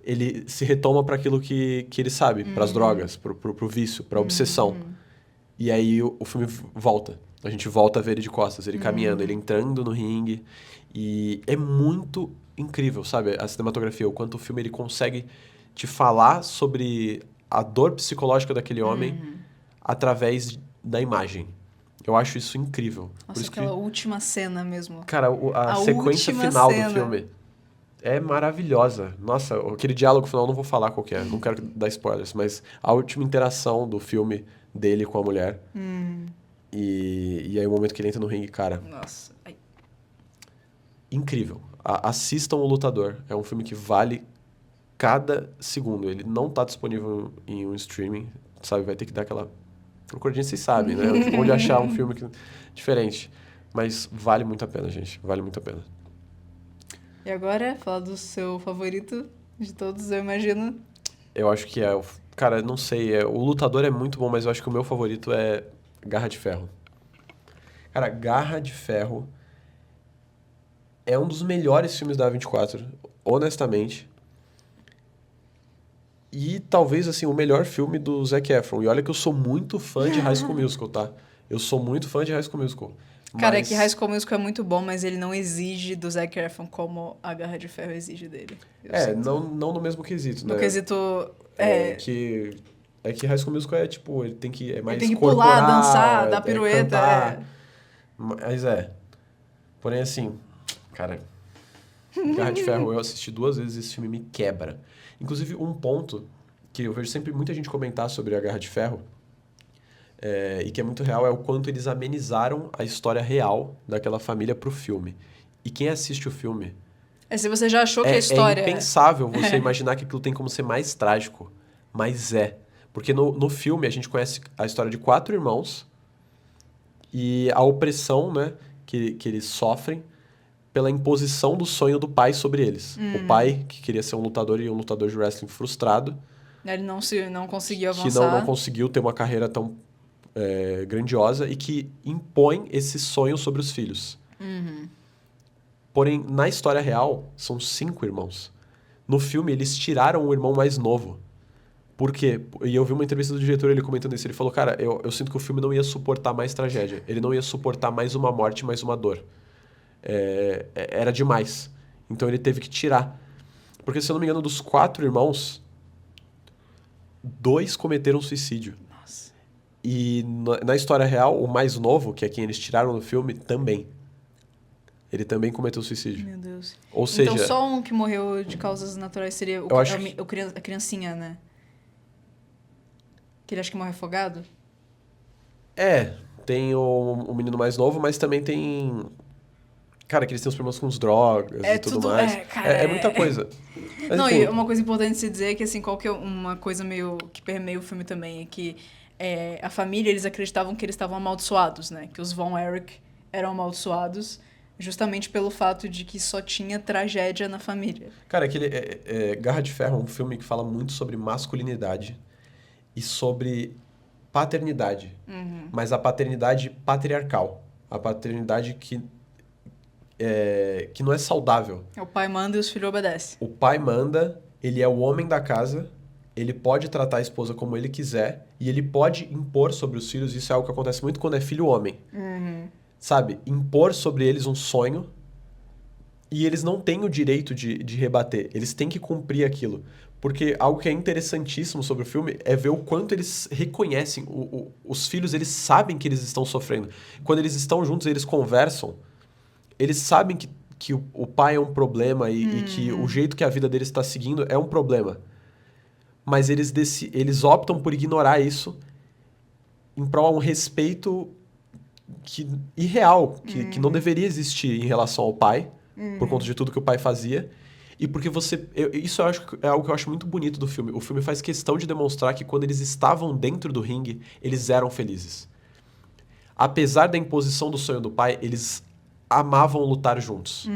ele se retoma para aquilo que ele sabe, para as drogas, pro vício, pra obsessão. E aí o filme volta. A gente volta a ver ele de costas, ele caminhando, ele entrando no ringue. E é muito incrível, sabe? A cinematografia, o quanto o filme ele consegue te falar sobre a dor psicológica daquele homem através da imagem. Eu acho isso incrível. Por Nossa, isso aquela última cena mesmo. cara, a sequência última final cena. do filme é maravilhosa. Nossa, aquele diálogo final, eu não vou falar qual que é, não quero dar spoilers, mas a última interação do filme dele com a mulher. E aí o momento que ele entra no ringue, cara, Nossa. Ai. incrível. Assistam O Lutador. É um filme que vale cada segundo. Ele não tá disponível em um streaming, sabe? Vai ter que dar aquela procuradinha, vocês sabem, né? Onde achar um filme diferente. Mas vale muito a pena, gente. Vale muito a pena. E agora, falar do seu favorito de todos, eu imagino. Eu acho que é... Cara, não sei. O Lutador é muito bom, mas eu acho que o meu favorito é Garra de Ferro. Cara, Garra de Ferro é um dos melhores filmes da A24, honestamente. E talvez, assim, o melhor filme do Zac Efron. E olha que eu sou muito fã de High School Musical, tá? Eu sou muito fã de High School Musical. Cara, é que High School Musical é muito bom, mas ele não exige do Zac Efron como a Garra de Ferro exige dele. Não no mesmo quesito, né? No quesito... É que High School Musical é, tipo, ele tem que... É mais ele tem que corporal, pular, dançar, dar pirueta. cantar. Mas Porém, assim, cara... Garra de Ferro, eu assisti 2 vezes e esse filme me quebra. Inclusive, um ponto que eu vejo sempre muita gente comentar sobre a Garra de Ferro e que é muito real é o quanto eles amenizaram a história real daquela família pro filme. E quem assiste o filme... Se você já achou que a história... É impensável você imaginar que aquilo tem como ser mais trágico. Mas é. Porque no filme a gente conhece a história de 4 irmãos e a opressão, né, que eles sofrem pela imposição do sonho do pai sobre eles. O pai, que queria ser um lutador e um lutador de wrestling frustrado. Ele não conseguiu avançar. Que não conseguiu ter uma carreira tão grandiosa e que impõe esse sonho sobre os filhos. Porém, na história real, são 5 irmãos. No filme, eles tiraram o irmão mais novo. Por quê? E eu vi uma entrevista do diretor, ele comentando isso. Ele falou, cara, eu sinto que o filme não ia suportar mais tragédia. Ele não ia suportar mais uma morte, mais uma dor. Era demais. Então ele teve que tirar. Porque, se eu não me engano, dos 4 irmãos, 2 cometeram suicídio. Nossa. E na história real, o mais novo, que é quem eles tiraram no filme, também. Ele também cometeu suicídio. Meu Deus. Ou seja... Então só um que morreu de causas naturais seria a criancinha, né? Que ele acha que morre afogado? Tem o menino mais novo, mas também tem... Cara, que eles têm os problemas com as drogas e tudo mais. É muita coisa. Mas, não, enfim, e uma coisa importante de se dizer é que, assim, qual que é uma coisa meio que permeia o filme também, é que a família, eles acreditavam que eles estavam amaldiçoados, né? Que os Von Erich eram amaldiçoados justamente pelo fato de que só tinha tragédia na família. Cara, Garra de Ferro é um filme que fala muito sobre masculinidade e sobre paternidade. Mas a paternidade patriarcal. A paternidade que não é saudável. O pai manda e os filhos obedecem. O pai manda, ele é o homem da casa, ele pode tratar a esposa como ele quiser e ele pode impor sobre os filhos. Isso é algo que acontece muito quando é filho homem. Sabe? Impor sobre eles um sonho e eles não têm o direito de rebater. Eles têm que cumprir aquilo. Porque algo que é interessantíssimo sobre o filme é ver o quanto eles reconhecem. Os filhos, eles sabem que eles estão sofrendo. Quando eles estão juntos, eles conversam. Eles sabem que o pai é um problema e que o jeito que a vida deles está seguindo é um problema. Mas eles optam por ignorar isso em prol a um respeito irreal, que não deveria existir em relação ao pai, por conta de tudo que o pai fazia. E porque isso eu acho que é algo que eu acho muito bonito do filme. O filme faz questão de demonstrar que quando eles estavam dentro do ringue, eles eram felizes. Apesar da imposição do sonho do pai, eles amavam lutar juntos.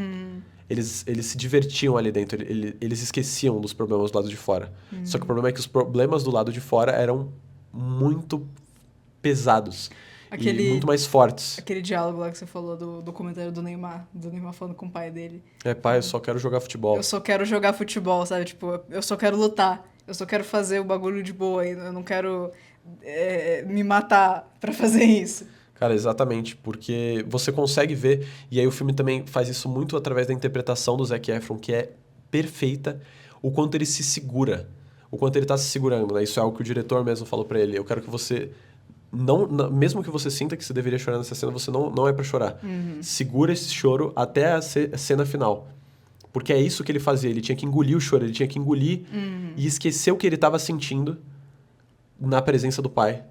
Eles se divertiam ali dentro, eles esqueciam dos problemas do lado de fora. Só que o problema é que os problemas do lado de fora eram muito pesados e muito mais fortes. Aquele diálogo lá que você falou do comentário do Neymar falando com o pai dele. Pai, eu só quero jogar futebol. Eu só quero jogar futebol, sabe? Tipo, eu só quero lutar. Eu só quero fazer o bagulho de boa. Eu não quero me matar pra fazer isso. Cara, exatamente, porque você consegue ver, e aí o filme também faz isso muito através da interpretação do Zac Efron, que é perfeita, o quanto ele se segura, o quanto ele tá se segurando, né? Isso é algo que o diretor mesmo falou pra ele. Eu quero que você, mesmo que você sinta que você deveria chorar nessa cena, você não é pra chorar. Segura esse choro até a cena final. Porque é isso que ele fazia, ele tinha que engolir o choro, ele tinha que engolir e esquecer o que ele tava sentindo na presença do pai.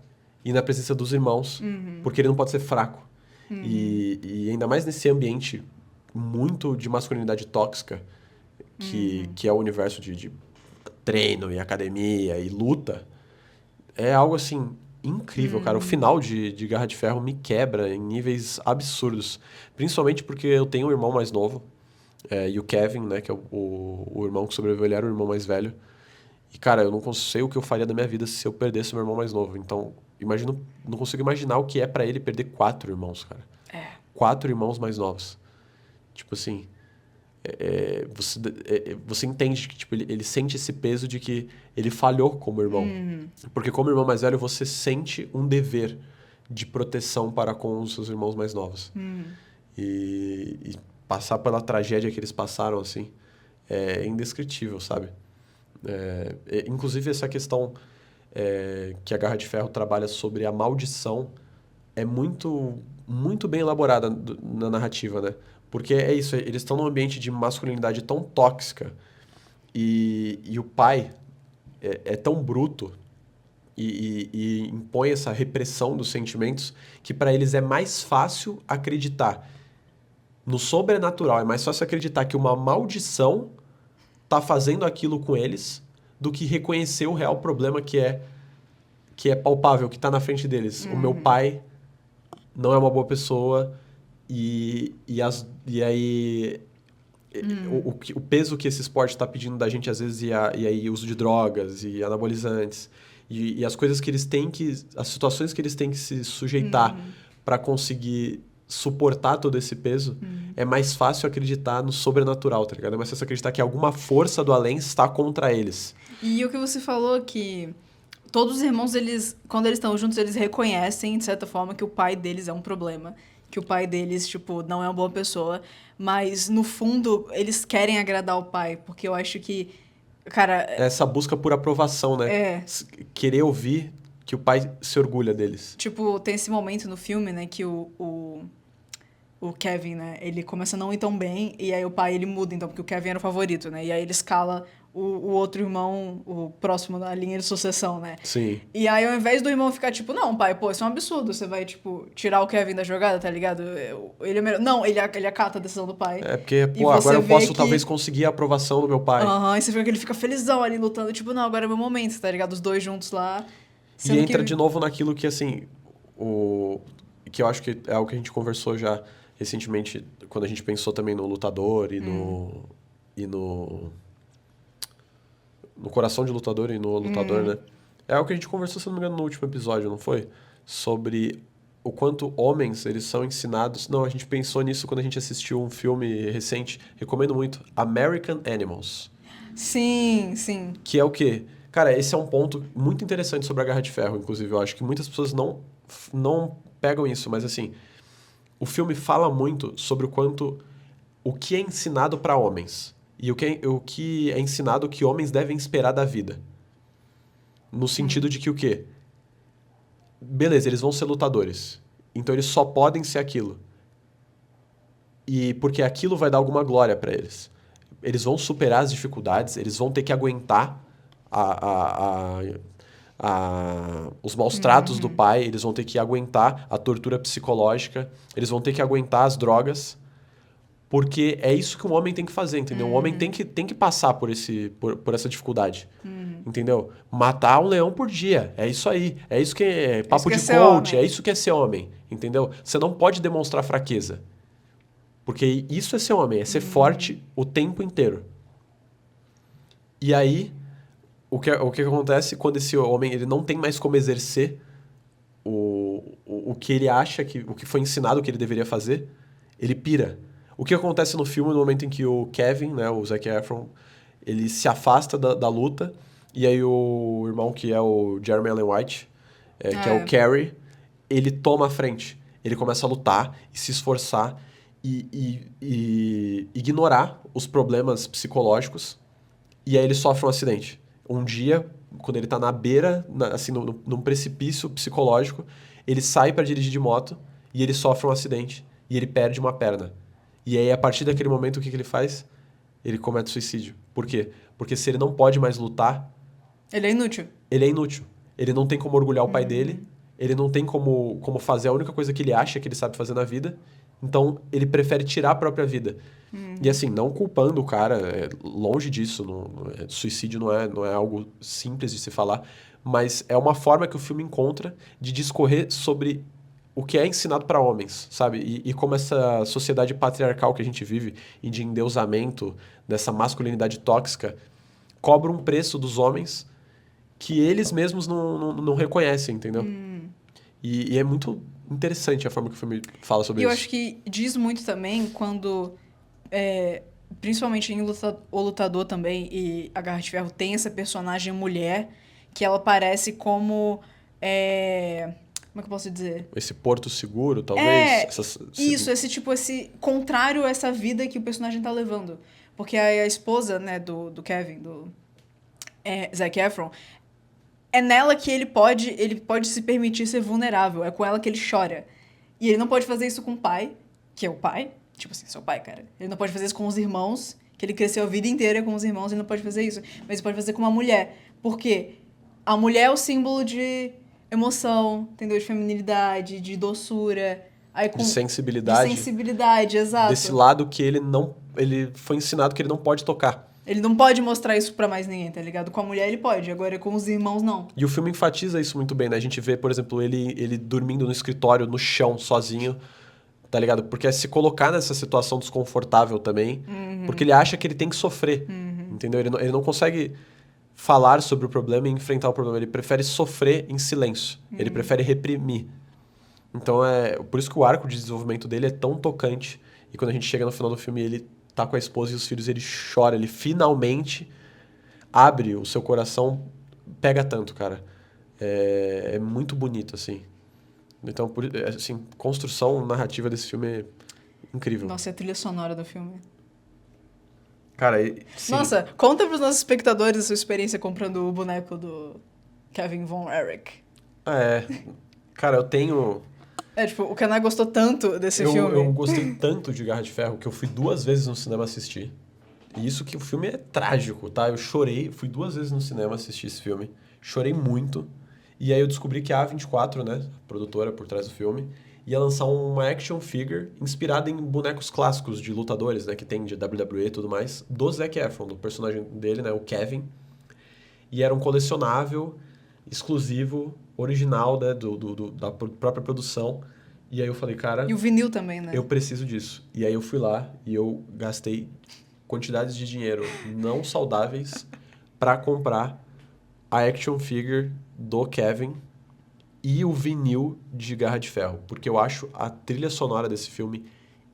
E na presença dos irmãos, porque ele não pode ser fraco. E ainda mais nesse ambiente muito de masculinidade tóxica, que é o universo de treino e academia e luta, é algo, assim, incrível, cara. O final de Garra de Ferro me quebra em níveis absurdos. Principalmente porque eu tenho um irmão mais novo, e o Kevin, né, que é o irmão que sobreviveu, ele era o irmão mais velho. E, cara, eu não sei o que eu faria da minha vida se eu perdesse o meu irmão mais novo. Então, não consigo imaginar o que é pra ele perder 4 irmãos, cara. 4 irmãos mais novos. Tipo assim, você entende que tipo, ele sente esse peso de que ele falhou como irmão. Porque como irmão mais velho, você sente um dever de proteção para com os seus irmãos mais novos. E passar pela tragédia que eles passaram, assim, é indescritível, sabe? Inclusive, essa questão que a Garra de Ferro trabalha sobre a maldição é muito, muito bem elaborada na narrativa, né? Porque é isso, eles estão num ambiente de masculinidade tão tóxica e o pai é tão bruto e impõe essa repressão dos sentimentos que para eles é mais fácil acreditar no sobrenatural, é mais fácil acreditar que uma maldição tá fazendo aquilo com eles do que reconhecer o real problema que é palpável, que tá na frente deles. O meu pai não é uma boa pessoa e aí o peso que esse esporte tá pedindo da gente às vezes e aí uso de drogas e anabolizantes e as coisas que eles têm as situações que eles têm que se sujeitar para conseguir suportar todo esse peso, é mais fácil acreditar no sobrenatural, tá ligado? É mais fácil acreditar que alguma força do além está contra eles. E o que você falou que todos os irmãos, quando eles estão juntos, eles reconhecem, de certa forma, que o pai deles é um problema. Que o pai deles, tipo, não é uma boa pessoa. Mas, no fundo, eles querem agradar o pai. Porque eu acho que, cara... Essa busca por aprovação, né? Querer ouvir que o pai se orgulha deles. Tipo, tem esse momento no filme, né, que o Kevin, né, ele começa a não ir tão bem, e aí o pai, ele muda, então, porque o Kevin era o favorito, né, e aí ele escala o outro irmão, o próximo da linha de sucessão, né. Sim. E aí, ao invés do irmão ficar, tipo, não, pai, pô, isso é um absurdo, você vai, tipo, tirar o Kevin da jogada, tá ligado? Ele é melhor... Não, ele acata a decisão do pai. Porque, pô, agora eu posso talvez conseguir a aprovação do meu pai. E você vê que ele fica felizão ali, lutando, tipo, não, agora é meu momento, tá ligado? Os dois juntos lá... E entra de novo naquilo que, assim, que eu acho que é algo que a gente conversou já recentemente, quando a gente pensou também no Lutador e no Coração de Lutador e no Lutador, né? É algo que a gente conversou, se não me engano, no último episódio, não foi? Sobre o quanto homens, eles são ensinados... Não, a gente pensou nisso quando a gente assistiu um filme recente, recomendo muito, American Animals. Sim, sim. Que é o quê? Cara, esse é um ponto muito interessante sobre a Garra de Ferro, inclusive. Eu acho que muitas pessoas não pegam isso, mas assim, o filme fala muito sobre o que é ensinado para homens e o que é ensinado que homens devem esperar da vida. No sentido de que o quê? Beleza, eles vão ser lutadores. Então eles só podem ser aquilo. E porque aquilo vai dar alguma glória para eles. Eles vão superar as dificuldades, eles vão ter que aguentar os maus tratos do pai, eles vão ter que aguentar a tortura psicológica, eles vão ter que aguentar as drogas Porque é isso que um homem tem que fazer, entendeu? O homem tem que passar por essa dificuldade, entendeu? Matar um leão por dia, é isso aí. É isso que é papo que é de ser coach, homem. é isso que é ser homem, entendeu? Você não pode demonstrar fraqueza. Porque isso é ser homem, é ser forte o tempo inteiro. E aí, o que acontece quando esse homem ele não tem mais como exercer o que ele acha, o que foi ensinado que ele deveria fazer, ele pira. O que acontece no filme no momento em que o Kevin, né, o Zac Efron, ele se afasta da luta, e aí o irmão, que é o Jeremy Allen White, que é o Carrie, ele toma a frente. Ele começa a lutar e se esforçar e ignorar os problemas psicológicos, e aí ele sofre um acidente. Um dia, quando ele tá na beira, assim, num precipício psicológico, ele sai para dirigir de moto e ele sofre um acidente e ele perde uma perna. E aí, a partir daquele momento, o que ele faz? Ele comete suicídio. Por quê? Porque se ele não pode mais lutar, Ele é inútil. ele é inútil. Ele não tem como orgulhar o pai dele, ele não tem como fazer a única coisa que ele acha que ele sabe fazer na vida, então ele prefere tirar a própria vida. E assim, não culpando o cara, longe disso, suicídio não é algo simples de se falar, mas é uma forma que o filme encontra de discorrer sobre o que é ensinado para homens, sabe? E como essa sociedade patriarcal que a gente vive e de endeusamento dessa masculinidade tóxica cobra um preço dos homens que eles mesmos não reconhecem, entendeu? E é muito interessante a forma que o filme fala sobre E eu isso. acho que diz muito também quando, principalmente em O Lutador também, e a Garra de Ferro tem essa personagem mulher, que ela parece como... como é que eu posso dizer? Esse porto seguro, talvez. Isso, esse contrário a essa vida que o personagem tá levando. Porque a esposa, né, do Kevin, do Zac Efron, é nela que ele pode se permitir ser vulnerável. É com ela que ele chora. E ele não pode fazer isso com o pai, que é o pai. Tipo assim, seu pai, cara. Ele não pode fazer isso com os irmãos, que ele cresceu a vida inteira com os irmãos, ele não pode fazer isso. Mas ele pode fazer com uma mulher. Por quê? A mulher é o símbolo de emoção, entendeu? De feminilidade, de doçura. Aí De sensibilidade. De sensibilidade, exato. Desse lado que ele foi ensinado que ele não pode tocar. Ele não pode mostrar isso pra mais ninguém, tá ligado? Com a mulher ele pode, agora com os irmãos não. E o filme enfatiza isso muito bem, né? A gente vê, por exemplo, ele dormindo no escritório, no chão, sozinho, tá ligado? Porque é se colocar nessa situação desconfortável também, porque ele acha que ele tem que sofrer, entendeu? Ele não consegue falar sobre o problema e enfrentar o problema, ele prefere sofrer em silêncio, ele prefere reprimir. Então, por isso que o arco de desenvolvimento dele é tão tocante, e quando a gente chega no final do filme, ele tá com a esposa e os filhos, ele chora, ele finalmente abre o seu coração, pega tanto, cara. É muito bonito, assim. Então, assim, construção narrativa desse filme é incrível. Nossa, é a trilha sonora do filme. Cara, sim. Nossa, conta pros nossos espectadores a sua experiência comprando o boneco do Kevin Von Erich. Cara, eu tenho... Tipo, o Kanai gostou tanto desse filme. Eu gostei tanto de Garra de Ferro que eu fui 2 vezes no cinema assistir. E isso que o filme é trágico, tá? Eu chorei, fui 2 vezes no cinema assistir esse filme. Chorei muito. E aí eu descobri que a A24, né, a produtora por trás do filme, ia lançar uma action figure inspirada em bonecos clássicos de lutadores, né, que tem de WWE e tudo mais, do Zac Efron, do personagem dele, né, o Kevin. E era um colecionável, exclusivo, original, né, da própria produção. E aí eu falei, cara... E o vinil também, né? Eu preciso disso. E aí eu fui lá e eu gastei quantidades de dinheiro não saudáveis para comprar a action figure do Kevin e o vinil de Garra de Ferro. Porque eu acho a trilha sonora desse filme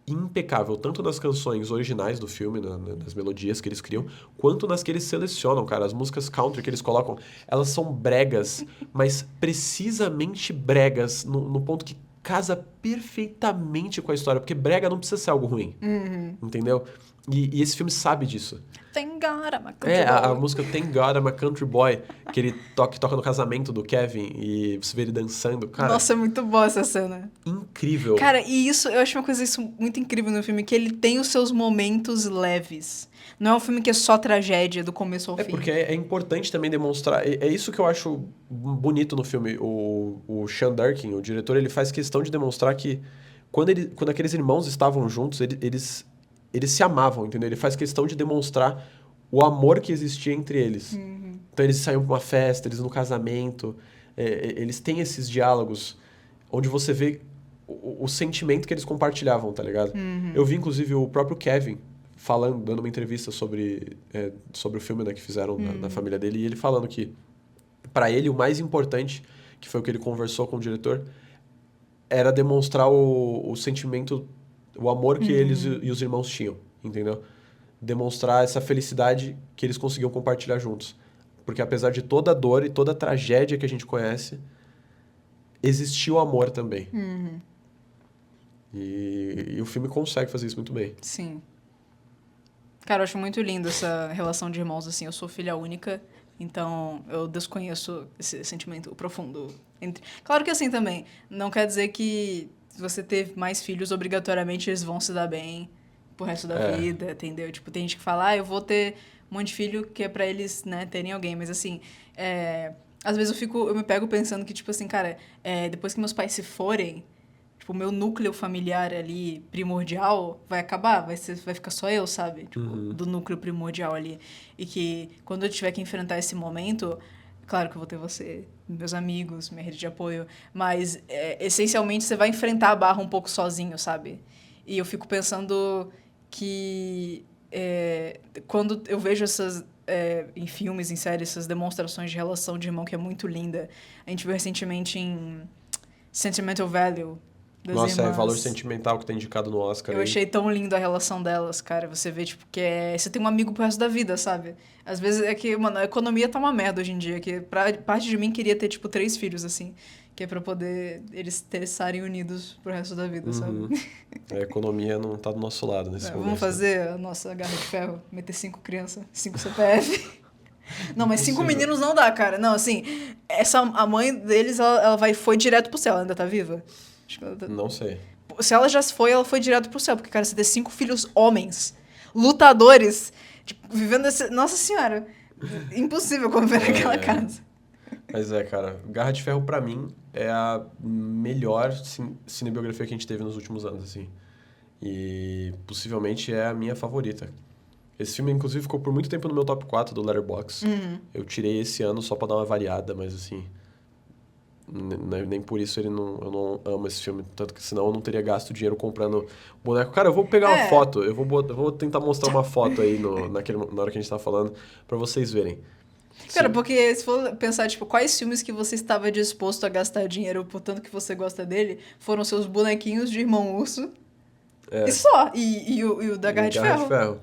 impecável, tanto nas canções originais do filme, nas melodias que eles criam, quanto nas que eles selecionam, cara. As músicas country que eles colocam, elas são bregas, mas precisamente bregas, no ponto que casa perfeitamente com a história, porque brega não precisa ser algo ruim, entendeu? E esse filme sabe disso. Thank God I'm a country boy. A música Thank God I'm a Country Boy, que ele toca no casamento do Kevin e você vê ele dançando, cara. Nossa, é muito boa essa cena. Incrível. Cara, e isso, eu acho uma coisa muito incrível no filme, que ele tem os seus momentos leves. Não é um filme que é só tragédia do começo ao fim. Porque é importante também demonstrar... É isso que eu acho bonito no filme. O Sean Durkin, o diretor, ele faz questão de demonstrar que quando aqueles irmãos estavam juntos, eles eles se amavam, entendeu? Ele faz questão de demonstrar o amor que existia entre eles. Então, eles saíam pra uma festa, eles no casamento, eles têm esses diálogos onde você vê o sentimento que eles compartilhavam, tá ligado? Eu vi, inclusive, o próprio Kevin falando, dando uma entrevista sobre o filme, né, que fizeram na família dele, e ele falando que, pra ele, o mais importante, que foi o que ele conversou com o diretor, era demonstrar o sentimento, o amor que eles e os irmãos tinham, entendeu? Demonstrar essa felicidade que eles conseguiam compartilhar juntos. Porque apesar de toda a dor e toda a tragédia que a gente conhece, existiu amor também. E o filme consegue fazer isso muito bem. Sim. Cara, eu acho muito lindo essa relação de irmãos, assim. Eu sou filha única, então eu desconheço esse sentimento profundo entre... Claro que assim também, não quer dizer que se você ter mais filhos, obrigatoriamente eles vão se dar bem pro resto da vida, entendeu? Tipo, tem gente que fala, eu vou ter um monte de filho que é pra eles, né, terem alguém. Mas assim, às vezes eu me pego pensando que, tipo assim, cara, depois que meus pais se forem, tipo, o meu núcleo familiar ali, primordial, vai acabar, vai ficar só eu, sabe? Tipo, do núcleo primordial ali. E que quando eu tiver que enfrentar esse momento, claro que eu vou ter você, meus amigos, minha rede de apoio, mas essencialmente você vai enfrentar a barra um pouco sozinho, sabe? E eu fico pensando que quando eu vejo essas... em filmes, em séries, essas demonstrações de relação de irmão que é muito linda. A gente viu recentemente em Sentimental Value, das Nossa, irmãs. valor sentimental que tá indicado no Oscar Eu aí. achei tão lindo a relação delas, cara. Você vê, tipo, que você tem um amigo pro resto da vida, sabe? Às vezes é que, mano, a economia tá uma merda hoje em dia. Que parte de mim queria ter, tipo, 3 filhos, assim. Que é pra poder eles estarem unidos pro resto da vida, sabe? A economia não tá do nosso lado nesse momento. Vamos fazer a nossa garra de ferro? Meter 5 crianças, 5 CPF. Não, mas 5 Impossível. meninos não dá, cara. Não, assim, a mãe deles, ela foi direto pro céu. Ela ainda tá viva? Acho que ela tá... Não sei. Se ela já foi, ela foi direto pro céu. Porque, cara, você ter 5 filhos homens, lutadores, tipo, vivendo esse... Nossa senhora, impossível conviver naquela casa. Mas cara, Garra de Ferro pra mim é a melhor cinebiografia que a gente teve nos últimos anos, assim. E possivelmente é a minha favorita. Esse filme, inclusive, ficou por muito tempo no meu top 4 do Letterboxd. Eu tirei esse ano só pra dar uma variada, mas assim... Nem por isso eu não amo esse filme. Tanto que senão eu não teria gasto dinheiro comprando boneco. Cara, eu vou pegar uma foto. Eu vou tentar mostrar uma foto aí na hora que a gente tá falando pra vocês verem. Cara, Sim. porque se for pensar, tipo, quais filmes que você estava disposto a gastar dinheiro por tanto que você gosta dele, foram seus bonequinhos de Irmão Urso. E só. E o da Garra de Ferro.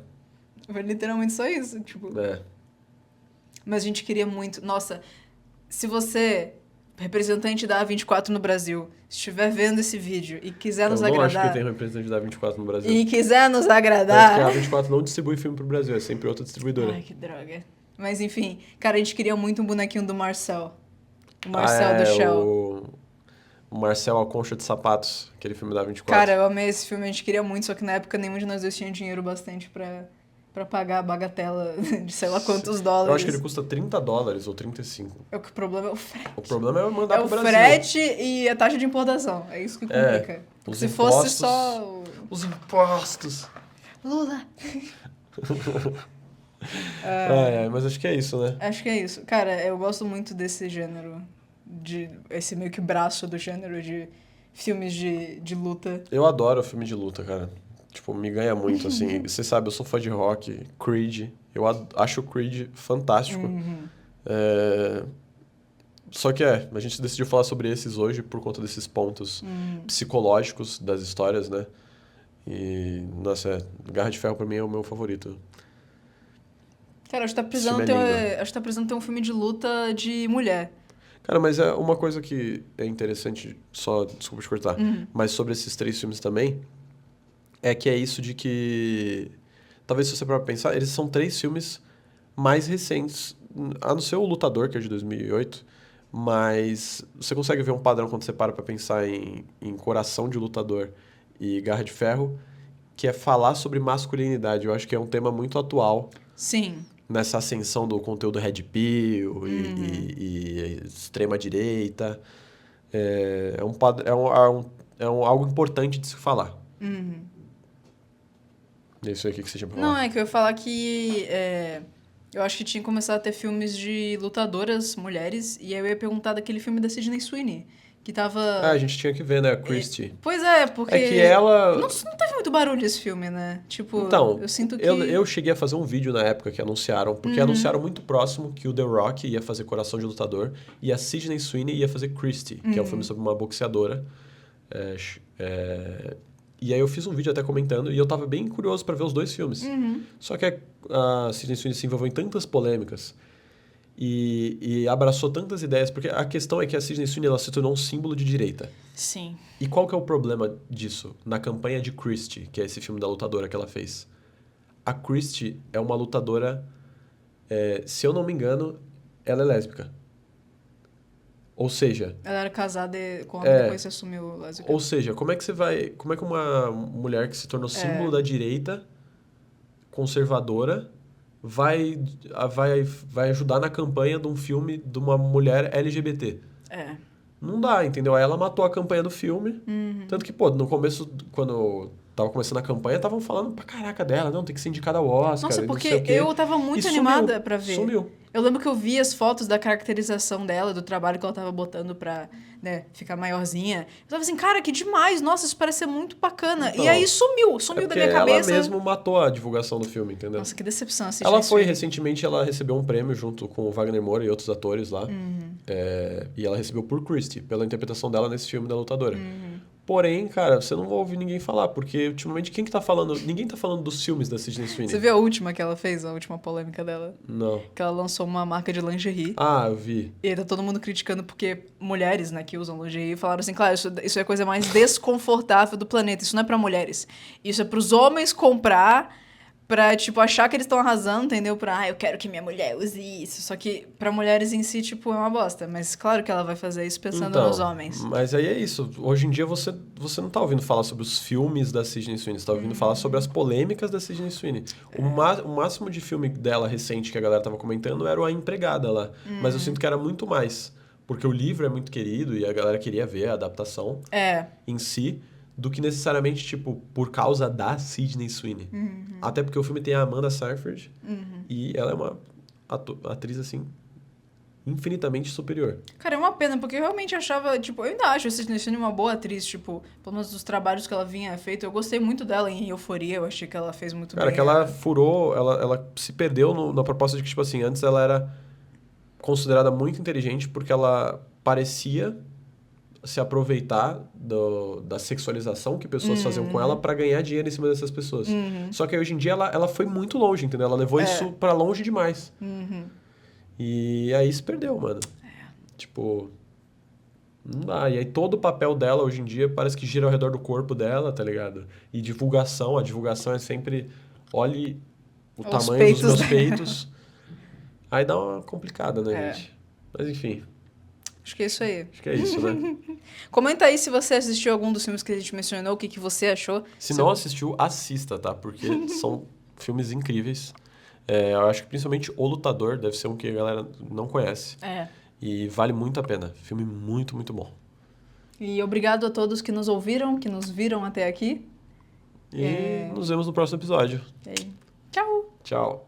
Foi literalmente só isso, tipo... Mas a gente queria muito... Nossa, se você, representante da A24 no Brasil, estiver vendo esse vídeo e quiser nos agradar... Eu não acho que tem representante da A24 no Brasil. E quiser nos Tanto agradar... que a A24 não distribui filme pro Brasil, é sempre outra distribuidora. Ai, que droga. Mas enfim, cara, a gente queria muito um bonequinho do Marcel. O Marcel do Shell. O Marcel, a Concha de Sapatos, aquele filme da A24. Cara, eu amei esse filme, a gente queria muito, só que na época nenhum de nós dois tinha dinheiro bastante pra pagar a bagatela de sei lá quantos dólares. Eu acho que ele custa $30 ou 35. O problema é o frete. O problema é mandar pro Brasil. É o frete e a taxa de importação. É isso que complica. Se fosse só... Os impostos. Lula! Mas acho que é isso, né? Acho que é isso. Cara, eu gosto muito desse gênero, esse meio que braço do gênero de filmes de luta. Eu adoro filme de luta, cara. Tipo, me ganha muito, assim. Você sabe, eu sou fã de rock, Creed. Eu acho o Creed fantástico. Só que a gente decidiu falar sobre esses hoje por conta desses pontos psicológicos das histórias, né? E, nossa, Garra de Ferro pra mim é o meu favorito. Cara, acho que tá precisando ter um filme de luta de mulher. Cara, mas é uma coisa que é interessante, só, desculpa te cortar, mas sobre esses 3 filmes também, é que é isso de que, talvez se você parar pra pensar, eles são 3 filmes mais recentes, a não ser o Lutador, que é de 2008, mas você consegue ver um padrão quando você para pra pensar em Coração de Lutador e Garra de Ferro, que é falar sobre masculinidade. Eu acho que é um tema muito atual. Sim. Nessa ascensão do conteúdo Red Pill e extrema-direita. É algo importante de se falar. Isso aí, o que você tinha pra Não, falar? é que eu ia falar que eu acho que tinha começado a ter filmes de lutadoras mulheres, e aí eu ia perguntar daquele filme da Sydney Sweeney, que Ah, a tava... gente tinha que ver, né? A Christie. Pois é, É que porque não, ela... não teve muito barulho esse filme, né? Tipo, Então, eu sinto eu que... cheguei a fazer um vídeo na época que anunciaram, porque anunciaram muito próximo que o The Rock ia fazer Coração de Lutador e a Sydney Sweeney ia fazer Christie, que é um filme sobre uma boxeadora. E aí eu fiz um vídeo até comentando e eu tava bem curioso pra ver os dois filmes. Só que a Sydney Sweeney se envolveu em tantas polêmicas e abraçou tantas ideias, porque a questão é que a Sydney Sweeney ela se tornou um símbolo de direita. Sim. E qual que é o problema disso? Na campanha de Christie, que é esse filme da lutadora que ela fez. A Christie é uma lutadora, se eu não me engano, ela é lésbica. Ou seja, Ela era casada com homem, depois se assumiu lésbica. ou seja, como é que uma mulher que se tornou símbolo da direita, conservadora, vai ajudar na campanha de um filme de uma mulher LGBT? Não dá, entendeu? Aí ela matou a campanha do filme. Tanto que, pô, no começo, quando tava começando a campanha, estavam falando pra caraca dela, não, tem que ser indicada ao Oscar. Nossa, e não porque sei o quê. eu tava muito E animada pra ver. Sumiu. Eu lembro que eu vi as fotos da caracterização dela, do trabalho que ela tava botando pra, né, ficar maiorzinha. Eu tava assim, cara, que demais, nossa, isso parece ser muito bacana. Então, e aí sumiu da Porque minha cabeça. ela mesmo matou a divulgação do filme, entendeu? Nossa, que decepção assistir Ela esse foi, filme. recentemente, ela recebeu um prêmio junto com o Wagner Moura e outros atores lá. E ela recebeu por Christie, pela interpretação dela nesse filme da lutadora. Porém, cara, você não vai ouvir ninguém falar, porque ultimamente quem que tá falando? Ninguém tá falando dos filmes da Sydney Sweeney. Você viu a última que ela fez, a última polêmica dela? Não. Que ela lançou uma marca de lingerie. Ah, eu vi. E aí tá todo mundo criticando porque mulheres, né, que usam lingerie, falaram assim, claro, isso é a coisa mais desconfortável do planeta, isso não é pra mulheres. Isso é pros homens comprar pra, tipo, achar que eles estão arrasando, entendeu? Pra, eu quero que minha mulher use isso. Só que pra mulheres em si, tipo, é uma bosta. Mas claro que ela vai fazer isso pensando nos homens. Mas aí é isso. Hoje em dia você não tá ouvindo falar sobre os filmes da Sydney Sweeney, você tá ouvindo falar sobre as polêmicas da Sydney Sweeney. O máximo de filme dela recente que a galera tava comentando era o A Empregada lá. Mas eu sinto que era muito mais. Porque o livro é muito querido e a galera queria ver a adaptação em si, do que necessariamente, tipo, por causa da Sydney Sweeney. Até porque o filme tem a Amanda Seyfried e ela é uma atriz, assim, infinitamente superior. Cara, é uma pena, porque eu realmente achava, tipo, eu ainda acho a Sydney Sweeney uma boa atriz, tipo, pelo menos dos trabalhos que ela vinha feito. Eu gostei muito dela em Euforia, eu achei que ela fez muito bem. Cara, que ela furou, ela se perdeu na proposta de que, tipo assim, antes ela era considerada muito inteligente porque ela parecia se aproveitar da sexualização que pessoas faziam com ela pra ganhar dinheiro em cima dessas pessoas. Só que hoje em dia ela foi muito longe, entendeu? Ela levou isso pra longe demais. E aí se perdeu, mano. Tipo, não dá. E aí todo o papel dela hoje em dia parece que gira ao redor do corpo dela, tá ligado? E divulgação, a divulgação é sempre, olhe o tamanho dos meus peitos. Aí dá uma complicada, né, gente? Mas enfim. Acho que é isso aí. Acho que é isso, né? Comenta aí se você assistiu algum dos filmes que a gente mencionou, o que você achou. Se não assistiu, assista, tá? Porque são filmes incríveis. Eu acho que principalmente O Lutador deve ser um que a galera não conhece. E vale muito a pena. Filme muito, muito bom. E obrigado a todos que nos ouviram, que nos viram até aqui. E nos vemos no próximo episódio. Tchau! Tchau.